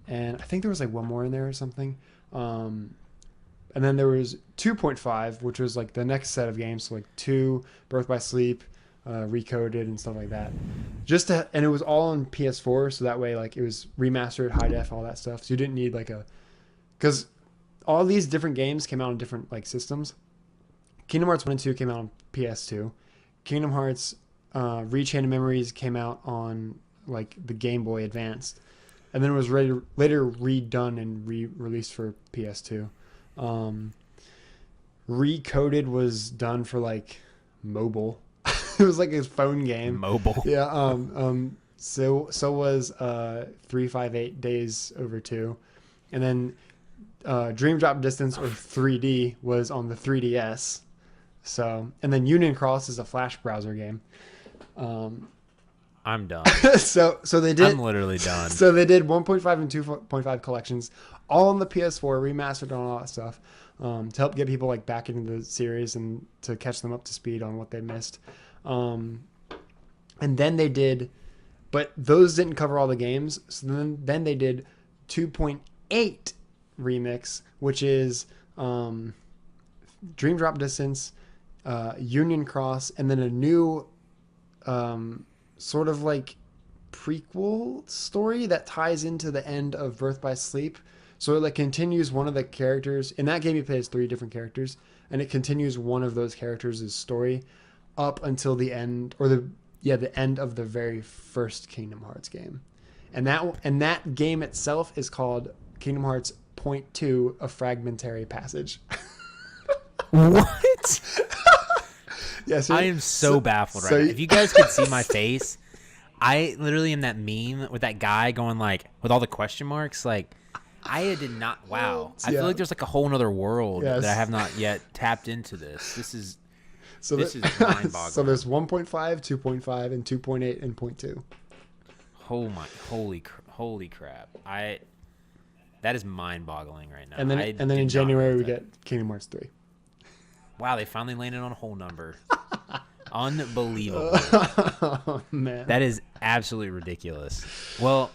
Speaker 2: and I think there was like one more in there or something. And then there was 2.5, which was like the next set of games, so like 2, Birth by Sleep, Recoded and stuff like that. And it was all on PS4, so that way like it was remastered, high def, all that stuff. So you didn't need like because all these different games came out on different like systems. Kingdom Hearts 1 and 2 came out on PS2. Kingdom Hearts Rechain of Memories came out on like the Game Boy Advanced, and then it was later redone and re-released for PS2. Recoded was done for like mobile. It was like a phone game.
Speaker 1: Mobile.
Speaker 2: Yeah. So was 358 Days Over 2. And then Dream Drop Distance, or 3D, was on the 3DS. So, and then Union Cross is a Flash browser game.
Speaker 1: I'm done.
Speaker 2: So they did.
Speaker 1: I'm literally done.
Speaker 2: So they did 1.5 and 2.5 collections, all on the PS4, remastered on all that stuff, to help get people like back into the series and to catch them up to speed on what they missed. And then they did, but those didn't cover all the games. So then they did 2.8 remix, which is Dream Drop Distance, Union Cross, and then a new sort of like prequel story that ties into the end of Birth by Sleep. So it like continues one of the characters. In that game, you play as 3 different characters, and it continues one of those characters' story up until the end, or the end of the very first Kingdom Hearts game. And that game itself is called Kingdom Hearts Point 2: A Fragmentary Passage.
Speaker 1: What?
Speaker 2: Yes,
Speaker 1: I am so baffled right now. If you guys could see my face, I literally am that meme with that guy going like, with all the question marks. Like, I did not. Wow. I feel like there's like a whole nother world that I have not yet tapped into this. This is mind-boggling.
Speaker 2: So there's 1.5, 2.5, and 2.8 and 0.2.
Speaker 1: Oh my, holy crap! That is mind-boggling right now.
Speaker 2: And then in January we get Kingdom Hearts 3.
Speaker 1: Wow, they finally landed on a whole number. Unbelievable.
Speaker 2: Oh, man.
Speaker 1: That is absolutely ridiculous. Well,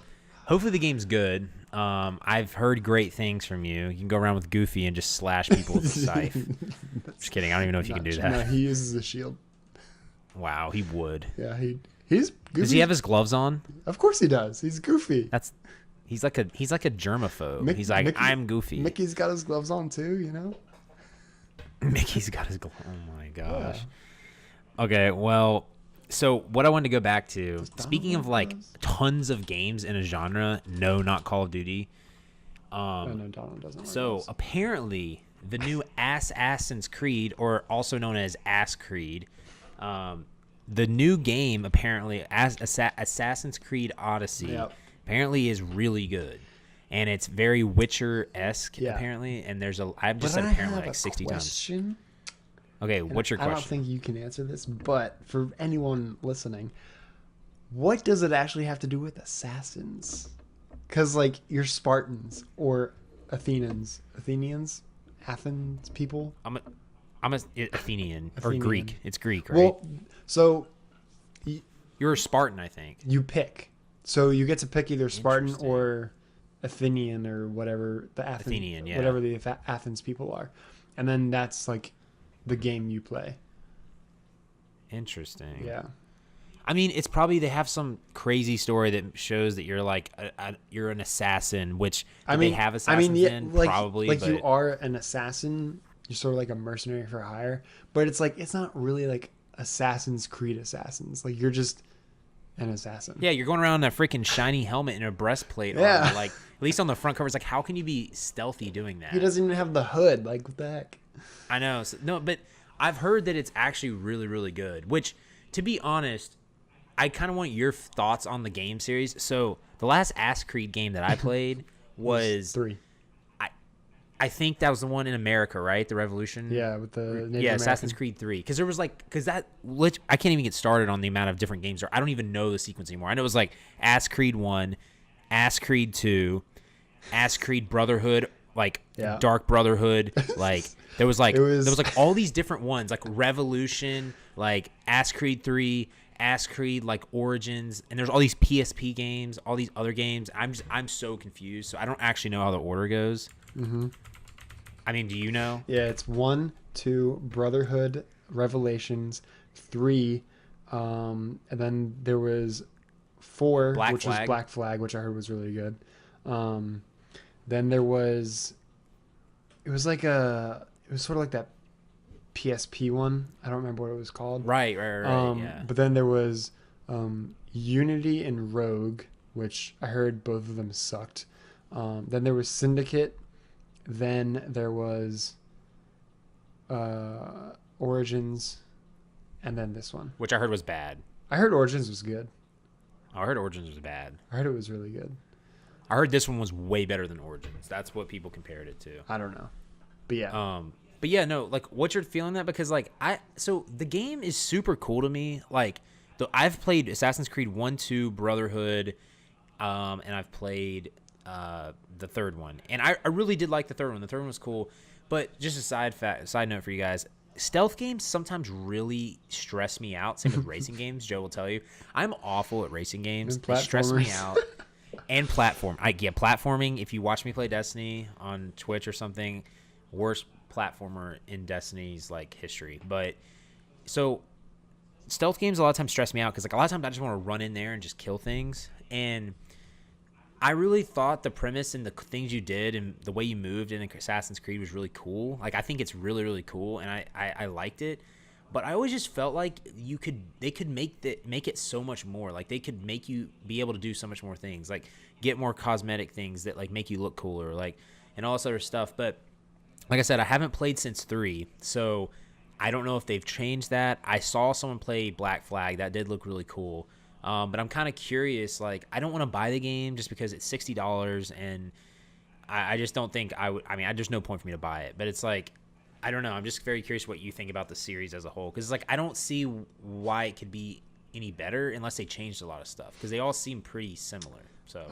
Speaker 1: hopefully the game's good. I've heard great things from you. You can go around with Goofy and just slash people with a scythe. Just kidding. I don't even know if you can do that.
Speaker 2: No, he uses a shield.
Speaker 1: Wow, he would.
Speaker 2: Yeah, he's Goofy.
Speaker 1: Does he have his gloves on?
Speaker 2: Of course he does. He's Goofy.
Speaker 1: He's like a germaphobe. He's like, I'm Goofy.
Speaker 2: Mickey's got his gloves on too, you know?
Speaker 1: Mickey's got his gloves. Oh my gosh. Yeah. Okay, well, so what I wanted to go back to, speaking of like tons of games in a genre, no, not Call of Duty.
Speaker 2: No, Donald doesn't.
Speaker 1: So apparently the new Assassin's Creed, or also known as Ass Creed, the new game apparently, Assassin's Creed Odyssey, apparently is really good. And it's very Witcher-esque, apparently. And I've just said apparently like 60 times. Okay, what's your question?
Speaker 2: I don't think you can answer this, but for anyone listening, what does it actually have to do with assassins? Because, like, you're Spartans or Athenians, Athens people.
Speaker 1: I'm a Athenian or Greek. It's Greek, right?
Speaker 2: Well, so
Speaker 1: you're a Spartan, I think.
Speaker 2: You pick. So you get to pick either Spartan or Athenian or whatever
Speaker 1: Athenian,
Speaker 2: whatever the Athens people are, and then that's like the game you play.
Speaker 1: Interesting.
Speaker 2: Yeah.
Speaker 1: I mean, it's probably they have some crazy story that shows that you're like you're an assassin, which they have assassins in probably.
Speaker 2: Like you are an assassin. You're sort of like a mercenary for hire, but it's like it's not really like Assassin's Creed assassins. Like you're just an assassin.
Speaker 1: Yeah, you're going around in a freaking shiny helmet and a breastplate.
Speaker 2: Yeah.
Speaker 1: Armor. Like at least on the front cover, it's like how can you be stealthy doing that?
Speaker 2: He doesn't even have the hood. Like what the heck?
Speaker 1: I know. No, but I've heard that it's actually really, really good. Which, to be honest, I kind of want your thoughts on the game series. So the last Ass Creed game that I played was
Speaker 2: 3.
Speaker 1: I think that was the one in America, right? The Revolution.
Speaker 2: Yeah, with the
Speaker 1: Assassin's Creed 3. Because there was I can't even get started on the amount of different games. I don't even know the sequence anymore. I know it was like Ass Creed 1, Ass Creed 2, Ass Creed Brotherhood, Dark Brotherhood, there was all these different ones, like Revolution, like Ass Creed 3, Ass Creed Origins, and there's all these PSP games, all these other games. I'm so confused, so I don't actually know how the order goes.
Speaker 2: Mm-hmm.
Speaker 1: I mean, do you know?
Speaker 2: Yeah, it's 1, 2, Brotherhood, Revelations, 3, and then there was 4, which was Black Flag, which I heard was really good. Then there was, it was sort of like that PSP one. I don't remember what it was called.
Speaker 1: Right, yeah.
Speaker 2: But then there was Unity and Rogue, which I heard both of them sucked. Then there was Syndicate. Then there was Origins, and then this one,
Speaker 1: which I heard was bad.
Speaker 2: I heard Origins was good.
Speaker 1: I heard Origins was bad.
Speaker 2: I heard it was really good.
Speaker 1: I heard this one was way better than Origins. That's what people compared it to.
Speaker 2: I don't know, but yeah.
Speaker 1: But yeah, no, like, what's your feeling that? Because, like, so the game is super cool to me. Like, I've played Assassin's Creed 1, 2, Brotherhood, and I've played the third one. And I really did like the third one. The third one was cool. But just a side note for you guys, stealth games sometimes really stress me out. Same with racing games. Joe will tell you. I'm awful at racing games. They stress me out. And platforming. If you watch me play Destiny on Twitch or something, worst platformer in Destiny's like history. But so stealth games a lot of times stress me out because like a lot of times I just want to run in there and just kill things. And I really thought the premise and the things you did and the way you moved in Assassin's Creed was really cool. Like I think it's really, really cool, and I liked it. But I always just felt like they could make it so much more. Like they could make you be able to do so much more things, like get more cosmetic things that like make you look cooler, like and all this other stuff. But like I said, I haven't played since 3, so I don't know if they've changed that. I saw someone play Black Flag. That did look really cool. But I'm kind of curious. Like I don't want to buy the game just because it's $60, and I just don't think I would. I mean, there's no point for me to buy it. But it's like, I don't know. I'm just very curious what you think about the series as a whole. Because, like, I don't see why it could be any better unless they changed a lot of stuff. Because they all seem pretty similar. So,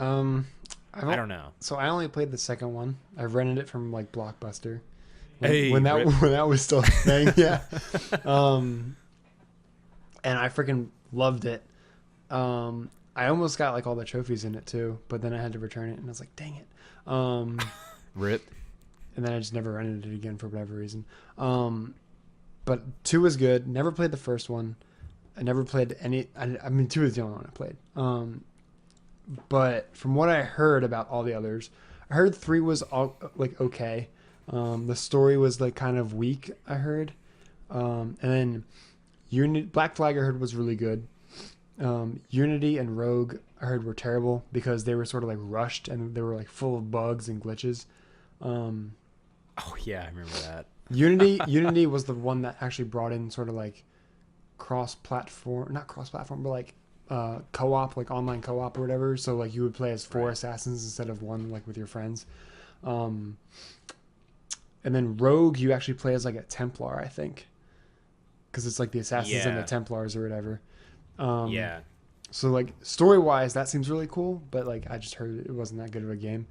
Speaker 1: I don't know.
Speaker 2: So I only played the second one. I rented it from, like, Blockbuster.
Speaker 1: When
Speaker 2: that was still a thing, yeah. And I freaking loved it. I almost got, like, all the trophies in it, too. But then I had to return it, and I was like, dang it.
Speaker 1: Rip.
Speaker 2: And then I just never rented it again for whatever reason. But 2 was good. Never played the first one. I never played any. I mean, 2 is the only one I played. But from what I heard about all the others, I heard 3 was all like okay. The story was like kind of weak, I heard. And then Black Flag I heard was really good. Unity and Rogue I heard were terrible because they were sort of like rushed and they were like full of bugs and glitches.
Speaker 1: Oh yeah, I remember that.
Speaker 2: Unity was the one that actually brought in sort of like not cross-platform, but like co-op, like online co-op or whatever. So like you would play as 4 assassins instead of 1, like with your friends. And then Rogue, you actually play as like a Templar, I think, because it's like the assassins and the Templars or whatever.
Speaker 1: Yeah.
Speaker 2: So like story-wise, that seems really cool, but like I just heard it wasn't that good of a game.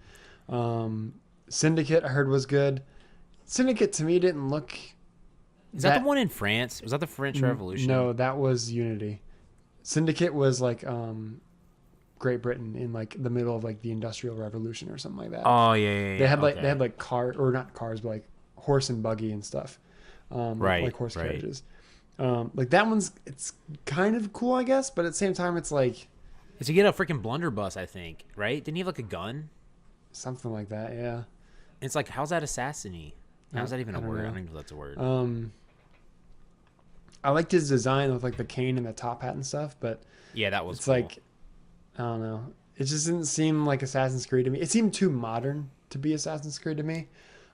Speaker 2: Syndicate I heard was good. Syndicate to me didn't look.
Speaker 1: Is that the one in France? Was that the French Revolution?
Speaker 2: No, that was Unity. Syndicate was like Great Britain in like the middle of like the Industrial Revolution or something like that.
Speaker 1: Oh yeah.
Speaker 2: They had like car or not cars, but like horse and buggy and stuff. Like horse carriages. Like that one's it's kind of cool, I guess, but at the same time, it's like.
Speaker 1: It's to get a freaking blunderbuss, I think. Right? Didn't he have like a gun?
Speaker 2: Something like that, yeah.
Speaker 1: It's like, how's that assassiny? How's that even a word? I don't even know if that's a word.
Speaker 2: I liked his design with like the cane and the top hat and stuff, but
Speaker 1: yeah, that was
Speaker 2: it's
Speaker 1: cool.
Speaker 2: like, I don't know. It just didn't seem like Assassin's Creed to me. It seemed too modern to be Assassin's Creed to me.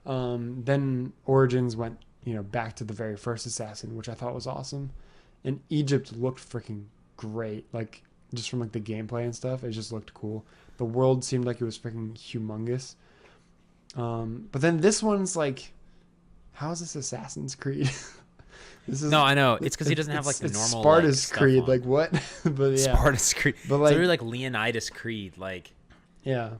Speaker 2: Then Origins went, back to the very first Assassin, which I thought was awesome. And Egypt looked freaking great. Like just from like the gameplay and stuff, it just looked cool. The world seemed like it was freaking humongous. But then this one's like, how is this Assassin's Creed?
Speaker 1: No, I know. It's because he doesn't have like the normal
Speaker 2: Sparta's Creed. Like what? But yeah,
Speaker 1: Sparta's Creed.
Speaker 2: But
Speaker 1: like, it's really like Leonidas Creed. Like,
Speaker 2: yeah.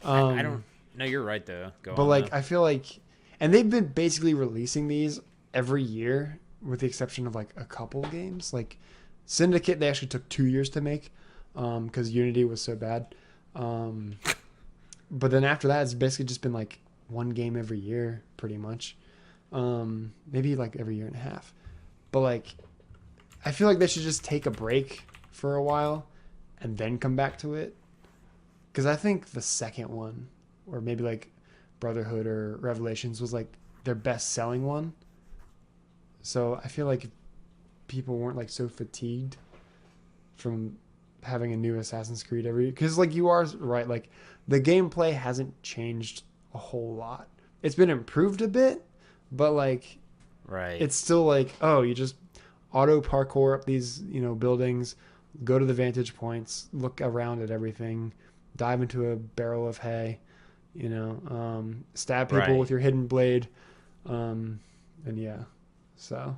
Speaker 1: I don't. No, you're right though.
Speaker 2: But like, I feel like, and they've been basically releasing these every year, with the exception of like a couple games. Like Syndicate, they actually took 2 years to make, because Unity was so bad. But then after that, it's basically just been like one game every year, pretty much. Maybe like every year and a half. But like, I feel like they should just take a break for a while and then come back to it. Because I think the second one, or maybe like Brotherhood or Revelations, was like their best selling one. So I feel like if people weren't like so fatigued from having a new Assassin's Creed because like you are right, like the gameplay hasn't changed a whole lot. It's been improved a bit, but like it's still like, oh, you just auto parkour up these buildings, go to the vantage points, look around at everything, dive into a barrel of hay, stab people
Speaker 1: Right.
Speaker 2: with your hidden blade, and yeah, so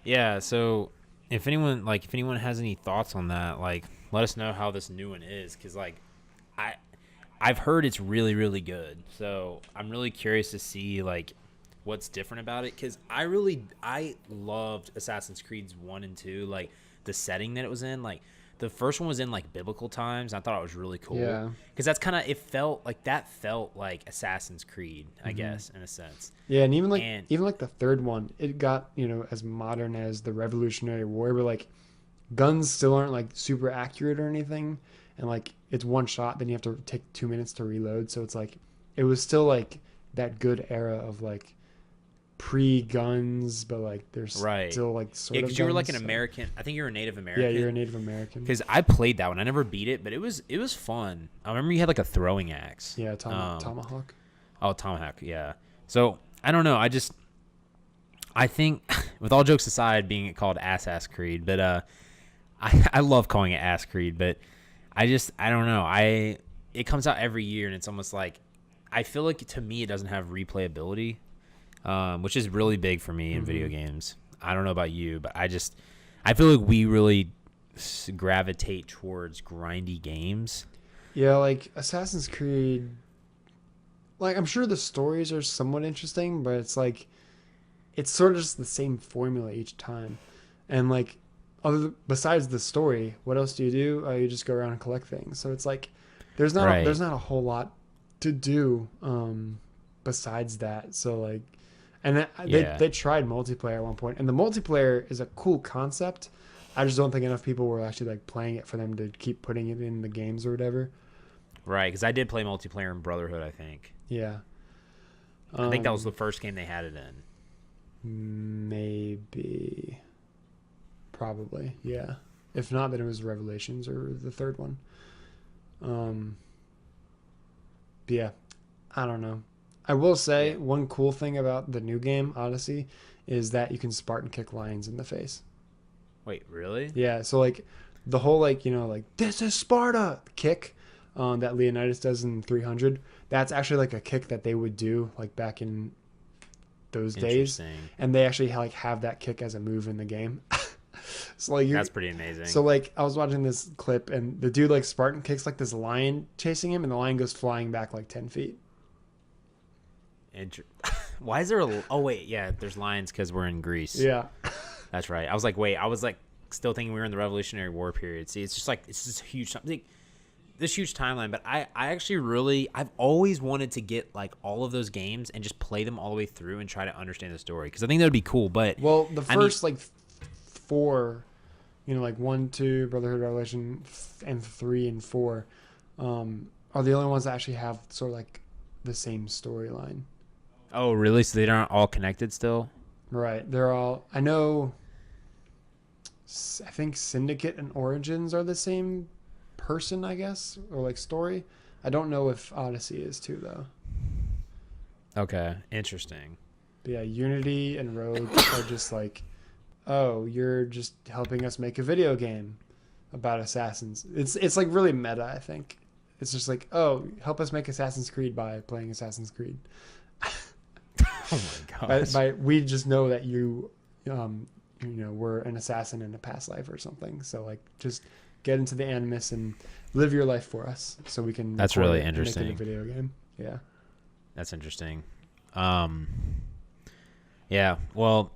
Speaker 1: Yeah. So if anyone has any thoughts on that, like, let us know how this new one is, because like I I've heard it's really really good. So I'm really curious to see like what's different about it, because I loved Assassin's Creed's 1 and 2, like the setting that it was in. Like the first one was in like biblical times. I thought it was really cool,
Speaker 2: yeah.
Speaker 1: because it felt like Assassin's Creed, I guess, in a sense.
Speaker 2: Yeah, and even
Speaker 1: And
Speaker 2: like the third one, it got, as modern as the Revolutionary War, but like guns still aren't like super accurate or anything, and like it's one shot, then you have to take 2 minutes to reload. So it's like it was still like that good era of like pre-guns, but like there's
Speaker 1: right,
Speaker 2: still like sort
Speaker 1: yeah,
Speaker 2: of
Speaker 1: because you were like an
Speaker 2: guns, so.
Speaker 1: American. I think you were a Native
Speaker 2: Yeah,
Speaker 1: American.
Speaker 2: you're a Native American.
Speaker 1: Because I played that one. I never beat it, but it was fun. I remember you had like a throwing axe.
Speaker 2: Yeah, tomahawk.
Speaker 1: Oh, tomahawk. Yeah. So I don't know. I think, with all jokes aside, being called Ass Creed, but I love calling it Ass Creed, but I don't know. It comes out every year, and it's almost like, I feel like, to me, it doesn't have replayability, which is really big for me in video games. I don't know about you, but I feel like we really gravitate towards grindy games.
Speaker 2: Yeah, like Assassin's Creed, like I'm sure the stories are somewhat interesting, but it's like it's sort of just the same formula each time. And like besides the story, what else do? You just go around and collect things. So it's like there's not a whole lot to do besides that. So like, and they tried multiplayer at one point, and the multiplayer is a cool concept. I just don't think enough people were actually like playing it for them to keep putting it in the games or whatever.
Speaker 1: Right, because I did play multiplayer in Brotherhood, I think.
Speaker 2: Yeah.
Speaker 1: I think that was the first game they had it in.
Speaker 2: Maybe. Probably, yeah. If not, then it was Revelations or the third one. But yeah, I don't know. I will say one cool thing about the new game, Odyssey, is that you can Spartan kick lions in the face.
Speaker 1: Wait, really?
Speaker 2: Yeah, so like the whole like, this is Sparta kick that Leonidas does in 300, that's actually like a kick that they would do like back in those days. And they actually like have that kick as a move in the game. So like
Speaker 1: that's pretty amazing.
Speaker 2: So like I was watching this clip, and the dude like Spartan kicks like this lion chasing him, and the lion goes flying back like 10 feet.
Speaker 1: Why is there oh wait, yeah, there's lions because we're in Greece.
Speaker 2: Yeah.
Speaker 1: That's right. I was like still thinking we were in the Revolutionary War period. See, it's just huge, this huge timeline. But I actually I've always wanted to get like all of those games and just play them all the way through and try to understand the story, because I think that would be cool. But
Speaker 2: well, the first like 4, like 1, 2, Brotherhood, Revelation, and 3 and 4 are the only ones that actually have sort of like the same storyline.
Speaker 1: Oh, really? So they aren't all connected still?
Speaker 2: Right. They're all, I think Syndicate and Origins are the same person, I guess, or like story. I don't know if Odyssey is too, though.
Speaker 1: Okay, interesting.
Speaker 2: But yeah, Unity and Rogue are just like, oh, you're just helping us make a video game about assassins. It's like really meta, I think. It's just like, oh, help us make Assassin's Creed by playing Assassin's Creed.
Speaker 1: Oh my gosh.
Speaker 2: We just know that you were an assassin in a past life or something. So like, just get into the Animus and live your life for us, so we can.
Speaker 1: That's really interesting.
Speaker 2: Make it a video game. Yeah.
Speaker 1: That's interesting. Yeah. Well,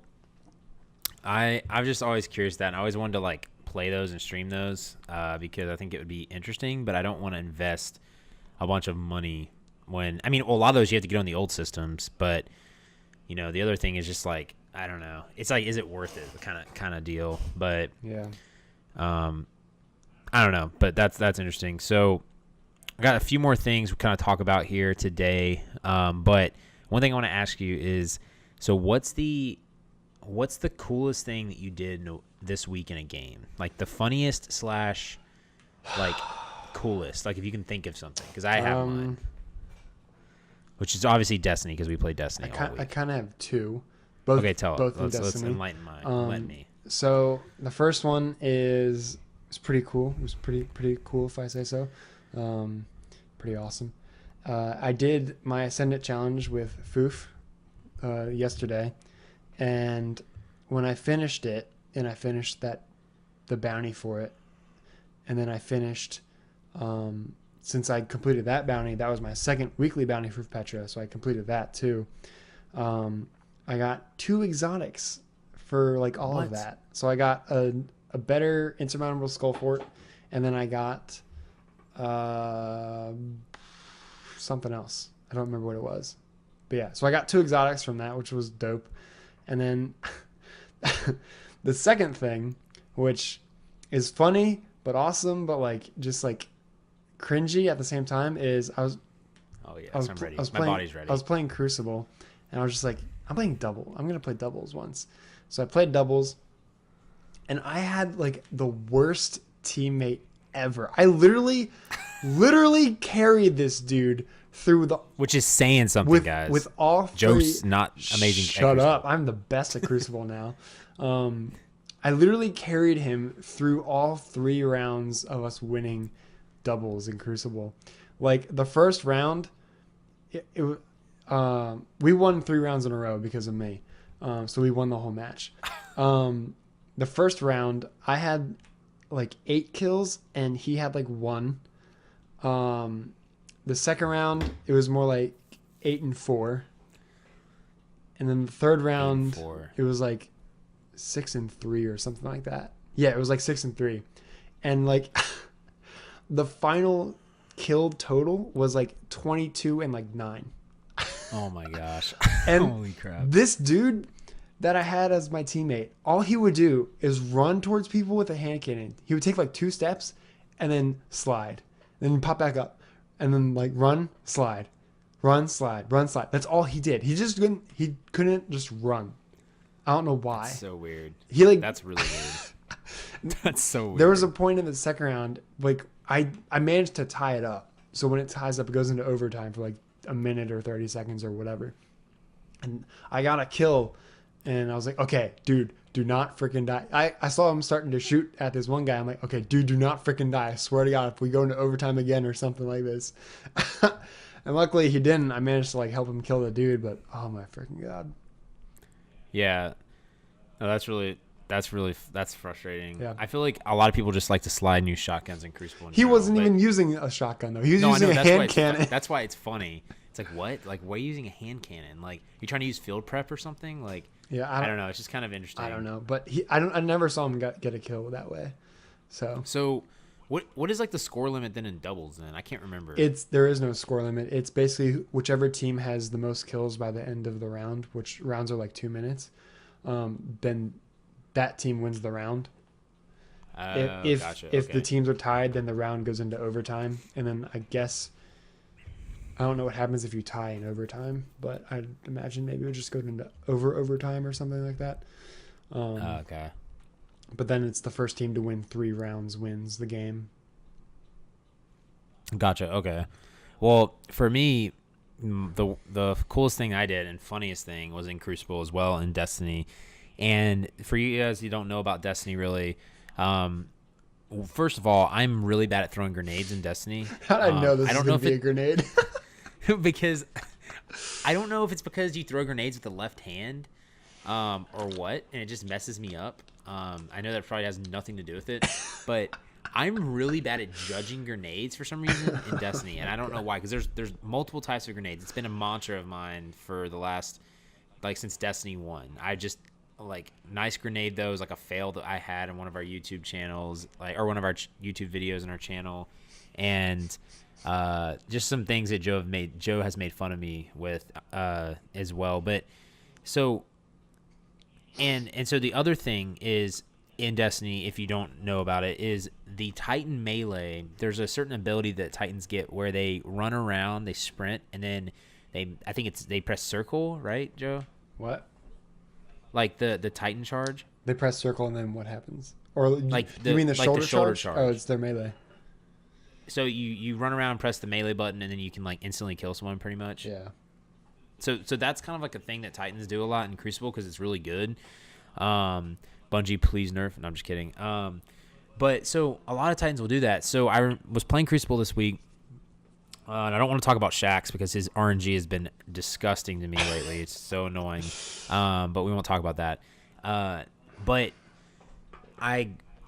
Speaker 1: I'm just always curious that, and I always wanted to like play those and stream those because I think it would be interesting, but I don't want to invest a bunch of money when, a lot of those you have to get on the old systems, but the other thing is just like, I don't know. It's like, is it worth it? Kind of deal. But
Speaker 2: yeah.
Speaker 1: I don't know, but that's interesting. So I got a few more things we kind of talk about here today. But one thing I want to ask you is, so what's the coolest thing that you did this week in a game? Like the funniest / like coolest, like if you can think of something, because I have mine, which is obviously Destiny, because we played Destiny all week.
Speaker 2: I kind of have 2. Both,
Speaker 1: okay, tell
Speaker 2: both
Speaker 1: us. Let's
Speaker 2: Destiny.
Speaker 1: enlighten mine. Enlighten me.
Speaker 2: So the first one is was pretty cool. It was pretty cool if I say so. Um, Pretty awesome. I did my Ascendant challenge with Foof yesterday, and when I finished it, and I finished the bounty for it, and then I finished. Since I completed that bounty, that was my second weekly bounty for Petra, so I completed that too. I got 2 exotics for like all of that. So I got a better insurmountable skull fort, and then I got something else. I don't remember what it was, but yeah. So I got 2 exotics from that, which was dope. And then the second thing, which is funny but awesome, but like just like cringy at the same time, is
Speaker 1: Oh yeah, I'm ready. My body's ready.
Speaker 2: I was playing Crucible, and I was just like, I'm playing double. I'm gonna play doubles once. So I played doubles, and I had like the worst teammate ever. I literally carried this dude through the,
Speaker 1: which is saying something, guys.
Speaker 2: With all 3.
Speaker 1: Joe's not amazing.
Speaker 2: Shut up! I'm the best at Crucible now. I literally carried him through all 3 rounds of us winning doubles in Crucible. Like the first round, we won 3 rounds in a row because of me. So we won the whole match. The first round, I had like 8 kills and he had like 1. The second round, it was more like 8 and 4. And then the third round, it was like 6 and 3 or something like that. Yeah, it was like 6 and 3. And like the final kill total was like 22 and like 9.
Speaker 1: Oh my gosh.
Speaker 2: And
Speaker 1: holy crap.
Speaker 2: This dude that I had as my teammate, all he would do is run towards people with a hand cannon. He would take like 2 steps and then slide. Then pop back up. And then like run, slide. Run, slide. Run, slide. That's all he did. He couldn't just run. I don't know why.
Speaker 1: That's so weird. That's really weird. That's so weird.
Speaker 2: There was a point in the second round, like I managed to tie it up. So when it ties up, it goes into overtime for like a minute or 30 seconds or whatever. And I got a kill, and I was like, okay, dude, do not freaking die. I saw him starting to shoot at this one guy. I'm like, okay, dude, do not freaking die. I swear to God, if we go into overtime again or something like this. And luckily he didn't. I managed to like help him kill the dude, but oh my freaking God.
Speaker 1: Yeah. No, that's frustrating.
Speaker 2: Yeah.
Speaker 1: I feel like a lot of people just like to slide new shotguns in Crucible.
Speaker 2: He wasn't even using a shotgun though. He was using a hand cannon.
Speaker 1: That's why it's funny. It's like, what? Like, why are you using a hand cannon? Like, you trying to use field prep or something? Like,
Speaker 2: yeah,
Speaker 1: I don't know. It's just kind of interesting.
Speaker 2: I don't know, but I never saw him get a kill that way.
Speaker 1: So what is like the score limit then in doubles? Then I can't remember.
Speaker 2: There is no score limit. It's basically whichever team has the most kills by the end of the round, which rounds are like 2 minutes. Then that team wins the round. If the teams are tied, then the round goes into overtime, and then I guess I don't know what happens if you tie in overtime, but I'd imagine maybe it would just go into overtime or something like that.
Speaker 1: Okay.
Speaker 2: But then it's the first team to win 3 rounds wins the game.
Speaker 1: Gotcha. Okay. Well, for me, the coolest thing I did and funniest thing was in Crucible as well in Destiny. And for you guys who don't know about Destiny really, first of all, I'm really bad at throwing grenades in Destiny.
Speaker 2: How did I know this is going to be a grenade?
Speaker 1: Because I don't know if it's because you throw grenades with the left hand or what, and it just messes me up. I know that probably has nothing to do with it, but I'm really bad at judging grenades for some reason in Destiny, and I don't know why, because there's multiple types of grenades. It's been a mantra of mine for the last, like, since Destiny 1. I just, like, nice grenade, though, is like a fail that I had in one of our YouTube channels, like, or one of our YouTube videos in our channel, and just some things that Joe has made fun of me with as well. But so and so the other thing is in Destiny, if you don't know about it, is the Titan melee. There's a certain ability that Titans get where they run around, they sprint, and then they press circle, right, Joe?
Speaker 2: What?
Speaker 1: Like the Titan charge?
Speaker 2: They press circle and then what happens? Or
Speaker 1: like
Speaker 2: you mean the
Speaker 1: shoulder
Speaker 2: charge?
Speaker 1: charge?
Speaker 2: Oh, it's their melee.
Speaker 1: So you run around and press the melee button, and then you can like instantly kill someone pretty much.
Speaker 2: Yeah.
Speaker 1: So that's kind of like a thing that Titans do a lot in Crucible because it's really good. Bungie, please nerf. No, I'm just kidding. But so a lot of Titans will do that. So was playing Crucible this week. And I don't want to talk about Shaxx because his RNG has been disgusting to me lately. It's so annoying. But we won't talk about that. But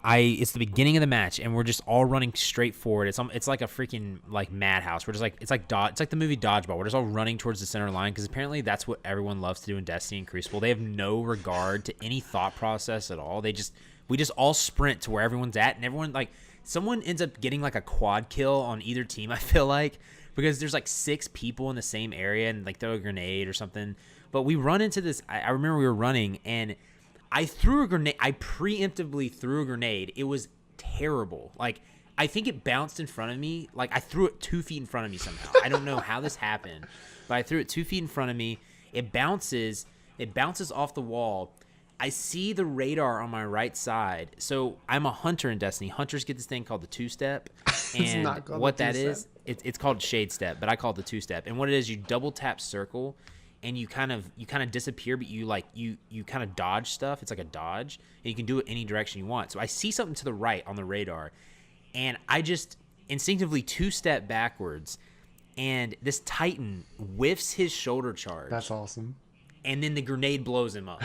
Speaker 1: it's the beginning of the match, and we're just all running straight forward. It's like a freaking like madhouse. We're just like it's like the movie Dodgeball. We're just all running towards the center line because apparently that's what everyone loves to do in Destiny and Crucible. They have no regard to any thought process at all. We just all sprint to where everyone's at, and everyone like someone ends up getting like a quad kill on either team. I feel like because there's like 6 people in the same area and like throw a grenade or something. But we run into this. I remember we were running and I threw a grenade. I preemptively threw a grenade. It was terrible. Like I think it bounced in front of me. Like I threw it 2 feet in front of me somehow. I don't know how this happened, but I threw it 2 feet in front of me. It bounces off the wall. I see the radar on my right side. So I'm a hunter in Destiny. Hunters get this thing called the 2-step. And what that is, it's called shade step, but I call it the 2-step. And what it is, you double tap circle and you kind of disappear, but you kind of dodge stuff. It's like a dodge, and you can do it any direction you want. So I see something to the right on the radar, and I just instinctively 2-step backwards, and this Titan whiffs his shoulder charge.
Speaker 2: That's awesome.
Speaker 1: And then the grenade blows him up.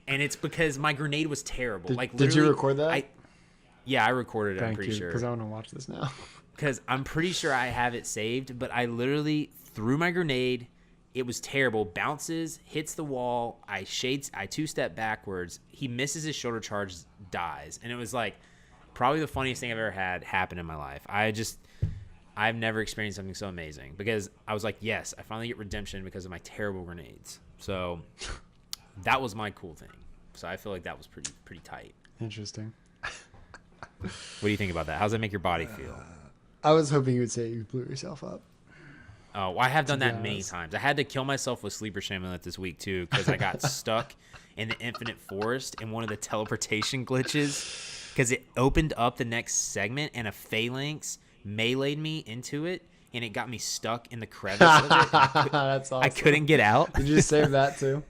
Speaker 1: And it's because my grenade was terrible.
Speaker 2: Did you record that?
Speaker 1: Yeah, I recorded it. I'm pretty sure.
Speaker 2: Because I want to watch this now.
Speaker 1: Because I'm pretty sure I have it saved, but I literally threw my grenade. It was terrible. Bounces, hits the wall. I 2-step backwards. He misses his shoulder charge, dies. And it was like probably the funniest thing I've ever had happen in my life. I've never experienced something so amazing because I was like, yes, I finally get redemption because of my terrible grenades. So that was my cool thing. So I feel like that was pretty tight.
Speaker 2: Interesting.
Speaker 1: What do you think about that? How does that make your body feel?
Speaker 2: I was hoping you would say you blew yourself up.
Speaker 1: Oh, well, I have done that many times. I had to kill myself with Sleeper Shamulet this week, too, because I got stuck in the Infinite Forest in one of the teleportation glitches because it opened up the next segment and a phalanx meleeed me into it, and it got me stuck in the crevice of it.
Speaker 2: That's awesome.
Speaker 1: I couldn't get out.
Speaker 2: Did you save that, too?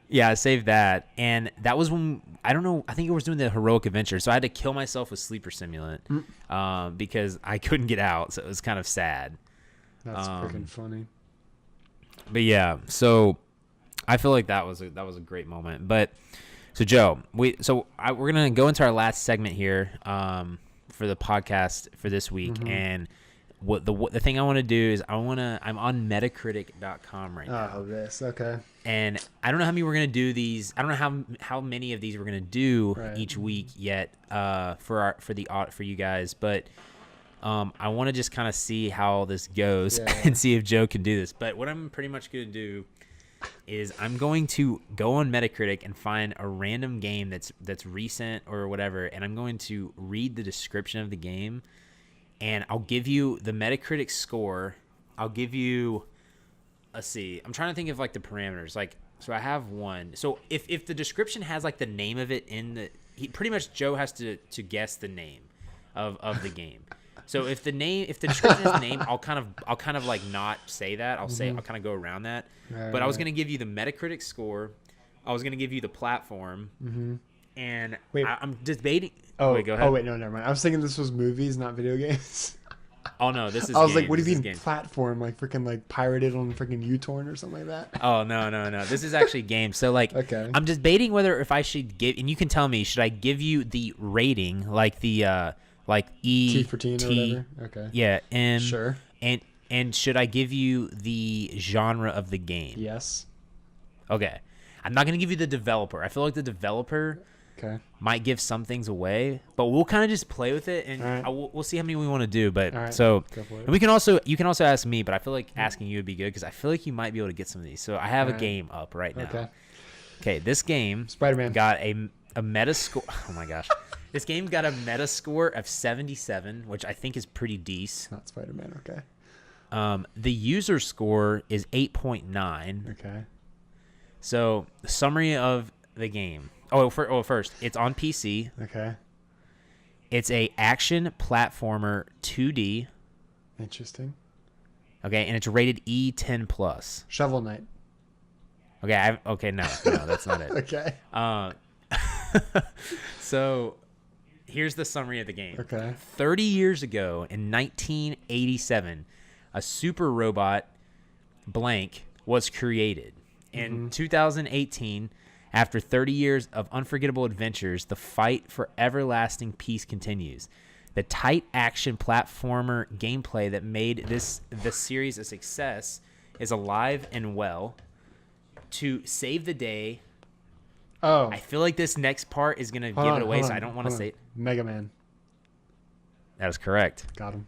Speaker 1: Yeah, I saved that. And that was when, I don't know, I think I was doing the Heroic Adventure, so I had to kill myself with Sleeper Simulant because I couldn't get out, so it was kind of sad.
Speaker 2: That's freaking funny.
Speaker 1: But yeah, so I feel like that was a great moment. But so Joe, we're gonna go into our last segment here for the podcast for this week, and what the thing I want to do is I'm on Metacritic.com right now.
Speaker 2: Oh, this okay.
Speaker 1: And I don't know how many we're gonna do these. I don't know how many of these we're gonna do each week yet for you guys, but. I want to just kind of see how this goes and see if Joe can do this. But what I'm pretty much going to do is I'm going to go on Metacritic and find a random game that's recent or whatever, and I'm going to read the description of the game, and I'll give you the Metacritic score. I'll give you, let's see, I'm trying to think of like the parameters. Like, so I have one. So if the description has like the name of it pretty much Joe has to guess the name of the game. So if the description has the name, I'll kind of like not say that. I'll kind of go around that. But I was gonna give you the Metacritic score. I was gonna give you the platform. And I'm debating. Wait, go ahead.
Speaker 2: Oh wait, no, never mind. I was thinking this was movies, not video games.
Speaker 1: Oh no, this is.
Speaker 2: I was like, what do you mean platform? Like freaking like pirated on freaking uTorrent or something like that?
Speaker 1: Oh no. This is actually games. So like,
Speaker 2: okay. I'm
Speaker 1: debating whether if I should give, and you can tell me, should I give you the rating like the like
Speaker 2: T for teen or whatever? Okay.
Speaker 1: Yeah. M.
Speaker 2: Sure.
Speaker 1: And should I give you the genre of the game?
Speaker 2: Yes.
Speaker 1: Okay. I'm not gonna give you the developer. I feel like the developer.
Speaker 2: Okay.
Speaker 1: Might give some things away, but we'll kind of just play with it, and we'll see how many we want to do. But and you can also ask me, but I feel like asking you would be good because I feel like you might be able to get some of these. So I have a game up right now. Okay. This game
Speaker 2: Spiderman
Speaker 1: got a meta score. Oh my gosh, this game got a meta score of 77, which I think is pretty decent.
Speaker 2: Not Spiderman. Okay.
Speaker 1: The user score is 8.9.
Speaker 2: Okay.
Speaker 1: So the summary of the game. First, it's on PC.
Speaker 2: Okay.
Speaker 1: It's a action platformer 2D.
Speaker 2: Interesting.
Speaker 1: Okay, and it's rated E10 plus.
Speaker 2: Shovel Knight.
Speaker 1: Okay, no, that's not it.
Speaker 2: Okay.
Speaker 1: So here's the summary of the game.
Speaker 2: Okay.
Speaker 1: 30 years ago in 1987, a super robot blank was created. In 2018, after 30 years of unforgettable adventures, the fight for everlasting peace continues. The tight action platformer gameplay that made this series a success is alive and well. To save the day, I feel like this next part is going to give it away, so I don't want to say it.
Speaker 2: Mega Man.
Speaker 1: That is correct.
Speaker 2: Got him.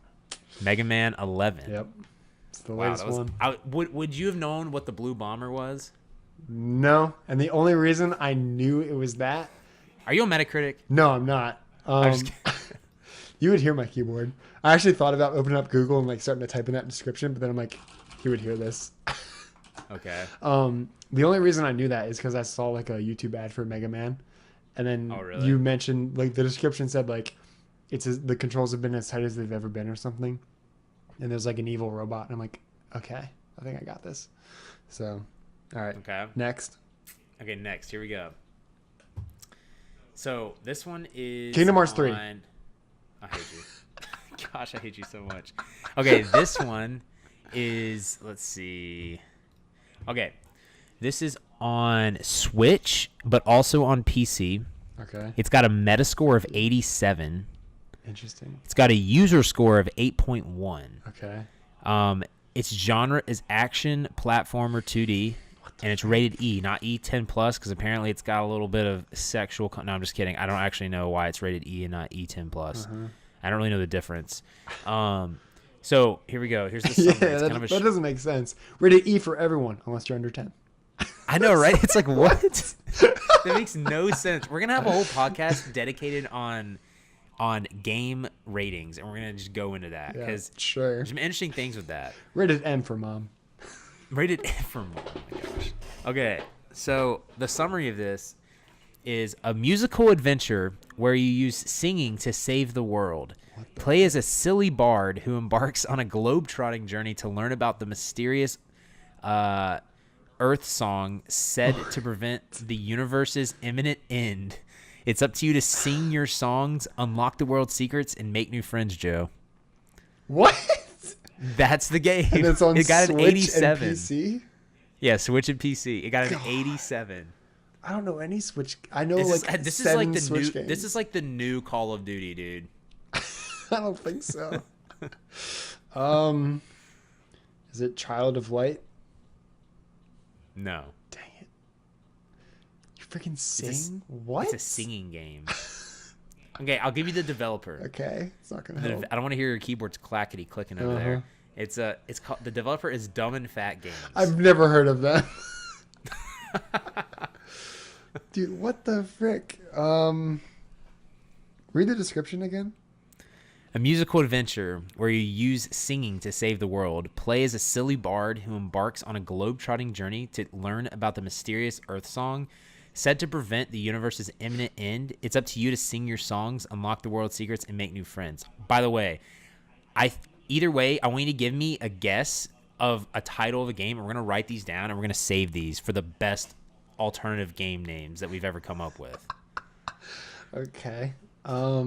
Speaker 1: Mega Man 11.
Speaker 2: Yep. It's the latest one.
Speaker 1: Would you have known what the blue bomber was?
Speaker 2: No. And the only reason I knew it was that.
Speaker 1: Are you on Metacritic?
Speaker 2: No, I'm not.
Speaker 1: I'm just kidding.
Speaker 2: You would hear my keyboard. I actually thought about opening up Google and like starting to type in that description, but then I'm like, he would hear this.
Speaker 1: Okay.
Speaker 2: The only reason I knew that is because I saw like a YouTube ad for Mega Man, and then
Speaker 1: really?
Speaker 2: you mentioned like the description said like the controls have been as tight as they've ever been or something, and there's like an evil robot, and I'm like, okay, I think I got this. So, all right.
Speaker 1: Okay.
Speaker 2: Next.
Speaker 1: Okay, next. Here we go. So this one is
Speaker 2: Kingdom Hearts 3.
Speaker 1: I hate you. Gosh, I hate you so much. Okay, this one is, let's see. Okay, this is on Switch, but also on PC.
Speaker 2: Okay.
Speaker 1: It's got a Metascore of 87.
Speaker 2: Interesting.
Speaker 1: It's got a user score of 8.1.
Speaker 2: Okay.
Speaker 1: Its genre is action platformer 2D, and it's rated E, not E10+, because apparently it's got a little bit of sexual... No, I'm just kidding. I don't actually know why it's rated E and not E10+. I don't really know the difference. So here we go. Here's the summary.
Speaker 2: Yeah, that doesn't make sense. Rated E for everyone, unless you're under 10.
Speaker 1: I know, right? It's like, what? That makes no sense. We're going to have a whole podcast dedicated on game ratings, and we're going to just go into that. Because there's some interesting things with that.
Speaker 2: Rated M for mom.
Speaker 1: Rated M for mom. Oh, my gosh. Okay, so the summary of this is a musical adventure where you use singing to save the world. Play as a silly bard who embarks on a globe-trotting journey to learn about the mysterious Earth song said to prevent the universe's imminent end. It's up to you to sing your songs, unlock the world's secrets, and make new friends, Joe.
Speaker 2: What?
Speaker 1: That's the game.
Speaker 2: And it's on
Speaker 1: it got
Speaker 2: Switch
Speaker 1: an 87.
Speaker 2: and PC?
Speaker 1: Yeah, Switch and PC. It got an 87.
Speaker 2: I don't know any Switch. I know
Speaker 1: This
Speaker 2: like
Speaker 1: is
Speaker 2: seven
Speaker 1: like the
Speaker 2: Switch
Speaker 1: new.
Speaker 2: games.
Speaker 1: This is like the new Call of Duty, dude.
Speaker 2: I don't think so. Is it Child of Light?
Speaker 1: No.
Speaker 2: Dang it! You freaking sing? What?
Speaker 1: It's a singing game. Okay, I'll give you the developer.
Speaker 2: Okay, it's not gonna help.
Speaker 1: I don't want to hear your keyboard's clackety clicking over there. It's called, the developer is Dumb and Fat Games.
Speaker 2: I've never heard of that. Dude, what the frick? Read the description again.
Speaker 1: A musical adventure where you use singing to save the world. Play as a silly bard who embarks on a globe-trotting journey to learn about the mysterious Earth song said to prevent the universe's imminent end. It's up to you to sing your songs, unlock the world's secrets, and make new friends. By the way, either way, I want you to give me a guess of a title of a game. We're going to write these down, and we're going to save these for the best alternative game names that we've ever come up with.
Speaker 2: Okay. A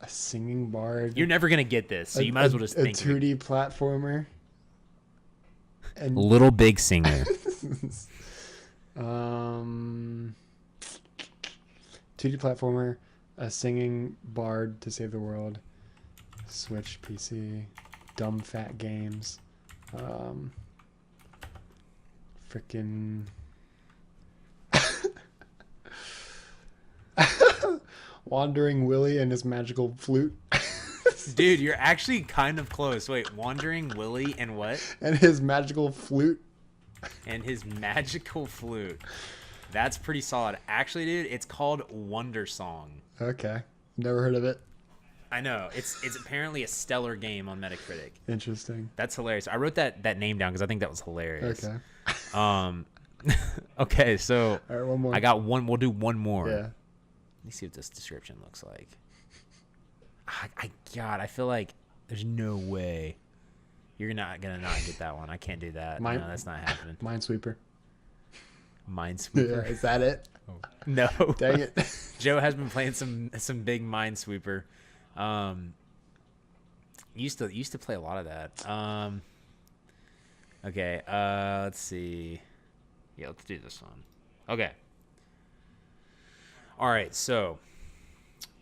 Speaker 2: singing bard.
Speaker 1: You're never gonna get this, so you might as well just think.
Speaker 2: A 2D platformer. And
Speaker 1: Little Big Singer.
Speaker 2: 2D platformer, a singing bard to save the world. Switch, PC, Dumb Fat Games. Frickin' Wandering Willie and his magical flute.
Speaker 1: Dude, you're actually kind of close. Wait, Wandering Willie and what?
Speaker 2: And his magical flute.
Speaker 1: And his magical flute. That's pretty solid. Actually, dude, it's called Wonder Song.
Speaker 2: Okay. Never heard of it.
Speaker 1: I know. It's apparently a stellar game on Metacritic.
Speaker 2: Interesting.
Speaker 1: That's hilarious. I wrote that name down because I think that was hilarious.
Speaker 2: Okay.
Speaker 1: Okay, so
Speaker 2: all right, one more.
Speaker 1: I got one. We'll do one more.
Speaker 2: Yeah.
Speaker 1: Let me see what this description looks like. God, I feel like there's no way you're not gonna not get that one. I can't do that. No, that's not happening.
Speaker 2: Minesweeper.
Speaker 1: Minesweeper.
Speaker 2: Yeah, is that it?
Speaker 1: No.
Speaker 2: Dang it.
Speaker 1: Joe has been playing some big Minesweeper. Used to play a lot of that. Okay. Let's see. Yeah, let's do this one. Okay. All right. So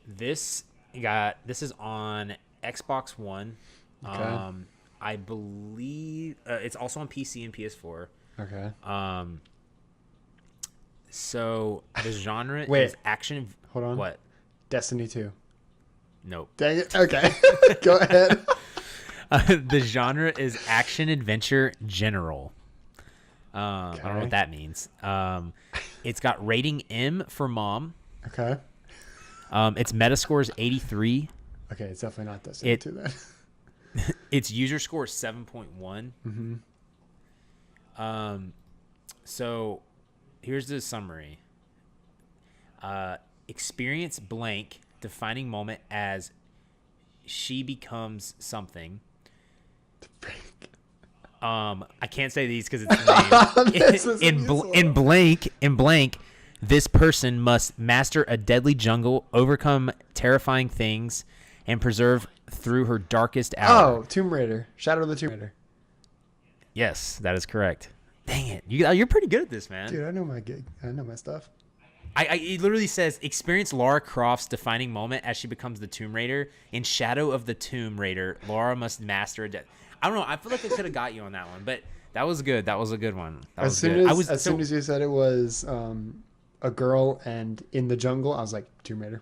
Speaker 1: this is on Xbox One.
Speaker 2: Okay.
Speaker 1: I believe it's also on PC and PS4.
Speaker 2: Okay.
Speaker 1: So the genre
Speaker 2: Wait.
Speaker 1: is action.
Speaker 2: Hold on.
Speaker 1: What?
Speaker 2: Destiny 2.
Speaker 1: Nope.
Speaker 2: Dang it. Okay. Go ahead.
Speaker 1: The genre is action adventure general. I don't know what that means. It's got rating M for mom.
Speaker 2: Okay.
Speaker 1: Its Metascore is 83.
Speaker 2: Okay, it's definitely not Destiny 2 then.
Speaker 1: Its user score is 7.1.
Speaker 2: Mm-hmm.
Speaker 1: So here's the summary. Experience blank defining moment as she becomes something. I can't say these because it's in blank. This person must master a deadly jungle, overcome terrifying things, and preserve through her darkest hour.
Speaker 2: Oh, Tomb Raider. Shadow of the Tomb Raider.
Speaker 1: Yes, that is correct. Dang it. You're pretty good at this, man.
Speaker 2: Dude, I know my gig. I know my stuff.
Speaker 1: It literally says, experience Lara Croft's defining moment as she becomes the Tomb Raider. In Shadow of the Tomb Raider, Lara must master I don't know. I feel like I could have got you on that one, but that was good. That was a good one.
Speaker 2: As soon as you said it was a girl and in the jungle, I was like, Tomb Raider.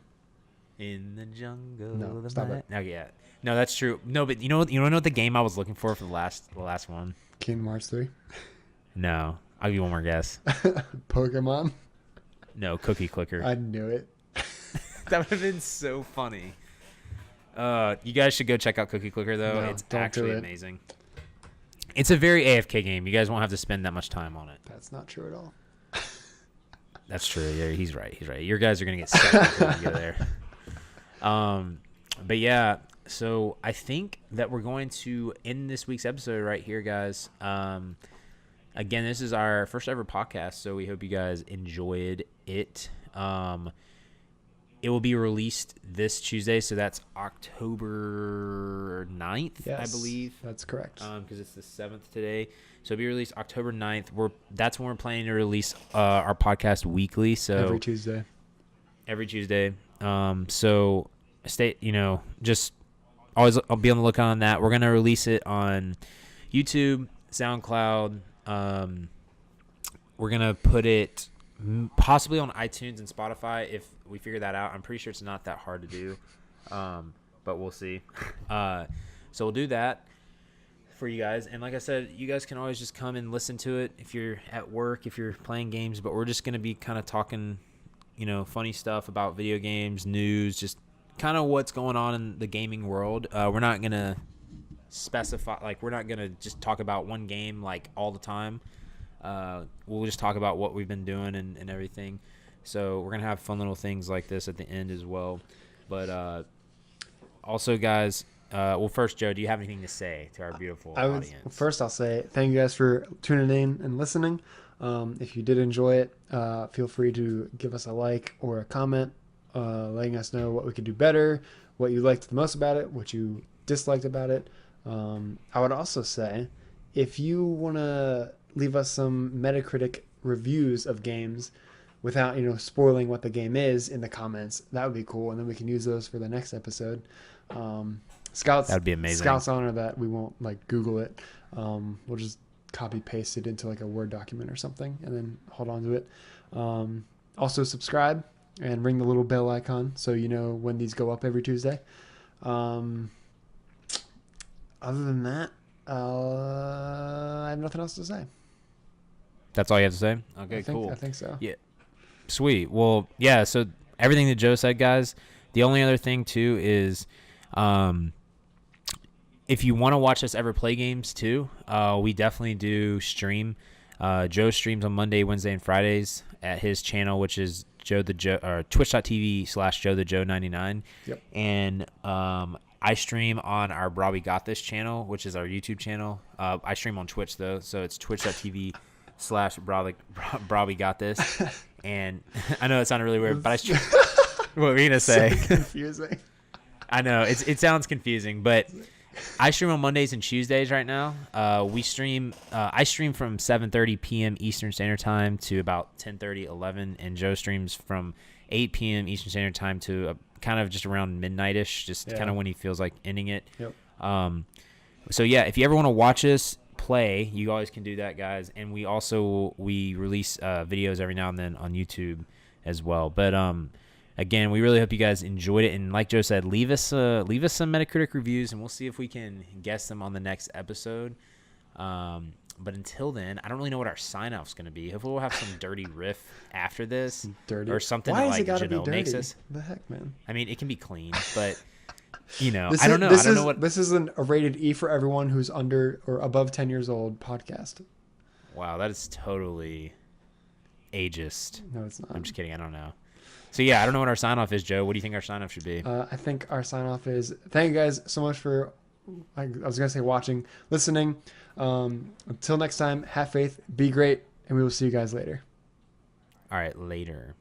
Speaker 1: In the jungle.
Speaker 2: No, stop it.
Speaker 1: No, yeah. No, that's true. No, but you know what the game I was looking for the last one?
Speaker 2: Kingdom Hearts 3.
Speaker 1: No. I'll give you one more guess.
Speaker 2: Pokemon.
Speaker 1: No, Cookie Clicker.
Speaker 2: I knew it.
Speaker 1: That would have been so funny. You guys should go check out Cookie Clicker though.
Speaker 2: No,
Speaker 1: it's
Speaker 2: don't
Speaker 1: actually
Speaker 2: do it.
Speaker 1: amazing. It's a very AFK game. You guys won't have to spend that much time on it.
Speaker 2: That's not true at all.
Speaker 1: That's true. Yeah, he's right. Your guys are gonna get sick before you go there. But yeah. So I think that we're going to end this week's episode right here, guys. Again, this is our first ever podcast, so we hope you guys enjoyed it. It will be released this Tuesday, so that's October 9th,
Speaker 2: Yes,
Speaker 1: I believe.
Speaker 2: That's correct.
Speaker 1: Because it's the 7th today. So it'll be released October 9th. That's when we're planning to release our podcast weekly. So
Speaker 2: every Tuesday.
Speaker 1: So stay, just always I'll be on the lookout on that. We're going to release it on YouTube, SoundCloud. We're going to put it possibly on iTunes and Spotify if we figure that out. I'm pretty sure it's not that hard to do, but we'll see. So we'll do that for you guys. And like I said, you guys can always just come and listen to it if you're at work, if you're playing games. But we're just going to be kind of talking, funny stuff about video games, news, just kind of what's going on in the gaming world. We're not going to specify, we're not going to just talk about one game all the time. We'll just talk about what we've been doing and everything. So we're going to have fun little things like this at the end as well. But also, guys, first, Joe, do you have anything to say to our beautiful audience?
Speaker 2: First, I'll say thank you guys for tuning in and listening. If you did enjoy it, feel free to give us a like or a comment, letting us know what we could do better, what you liked the most about it, what you disliked about it. I would also say, if you want to leave us some Metacritic reviews of games without spoiling what the game is in the comments, that would be cool, and then we can use those for the next episode. That'd be amazing. Scout's honor that we won't Google it. We'll just copy paste it into a Word document or something and then hold on to it. Also subscribe and ring the little bell icon so you know when these go up every Tuesday. Other than that, I have nothing else to say.
Speaker 1: That's all you have to say? Okay, cool.
Speaker 2: I think so.
Speaker 1: Yeah. Sweet. Well, yeah, so everything that Joe said, guys, the only other thing, too, is if you want to watch us ever play games, too, we definitely do stream. Joe streams on Monday, Wednesday, and Fridays at his channel, which is twitch.tv/JoeTheJoe99.
Speaker 2: Yep.
Speaker 1: And I stream on our Brobby Got This channel, which is our YouTube channel. I stream on Twitch, though, so it's twitch.tv/Brobby Got This. And I know it sounded really weird, but what were you gonna say?
Speaker 2: So confusing.
Speaker 1: I know it sounds confusing, but I stream on Mondays and Tuesdays right now. I stream from 7:30 p.m. Eastern Standard Time to about 10:30, 11, and Joe streams from 8 p.m. Eastern Standard Time to kind of just around midnight-ish, just kind of when he feels like ending it.
Speaker 2: Yep.
Speaker 1: So yeah, if you ever want to watch us play, you always can do that, guys. And we release videos every now and then on YouTube as well. But again, we really hope you guys enjoyed it. And like Joe said, leave us some Metacritic reviews, and we'll see if we can guess them on the next episode. But until then, I don't really know what our sign-off is going to be. Hopefully we'll have some dirty riff after this.
Speaker 2: Dirty.
Speaker 1: Or something
Speaker 2: Why
Speaker 1: that,
Speaker 2: is it
Speaker 1: like,
Speaker 2: gotta be
Speaker 1: Janelle
Speaker 2: dirty?
Speaker 1: makes us.
Speaker 2: The heck, man.
Speaker 1: I mean, it can be clean, but, you know,
Speaker 2: This
Speaker 1: I don't know.
Speaker 2: This
Speaker 1: I don't know what...
Speaker 2: This is a rated E for everyone who's under or above 10 years old podcast.
Speaker 1: Wow, that is totally ageist.
Speaker 2: No, it's not.
Speaker 1: I'm just kidding. I don't know. So, yeah, I don't know what our sign-off is, Joe. What do you think our sign-off should be?
Speaker 2: I think our sign-off is, thank you guys so much for, I was going to say watching, listening. Until next time, have faith, be great, and we will see you guys later.
Speaker 1: All right, later.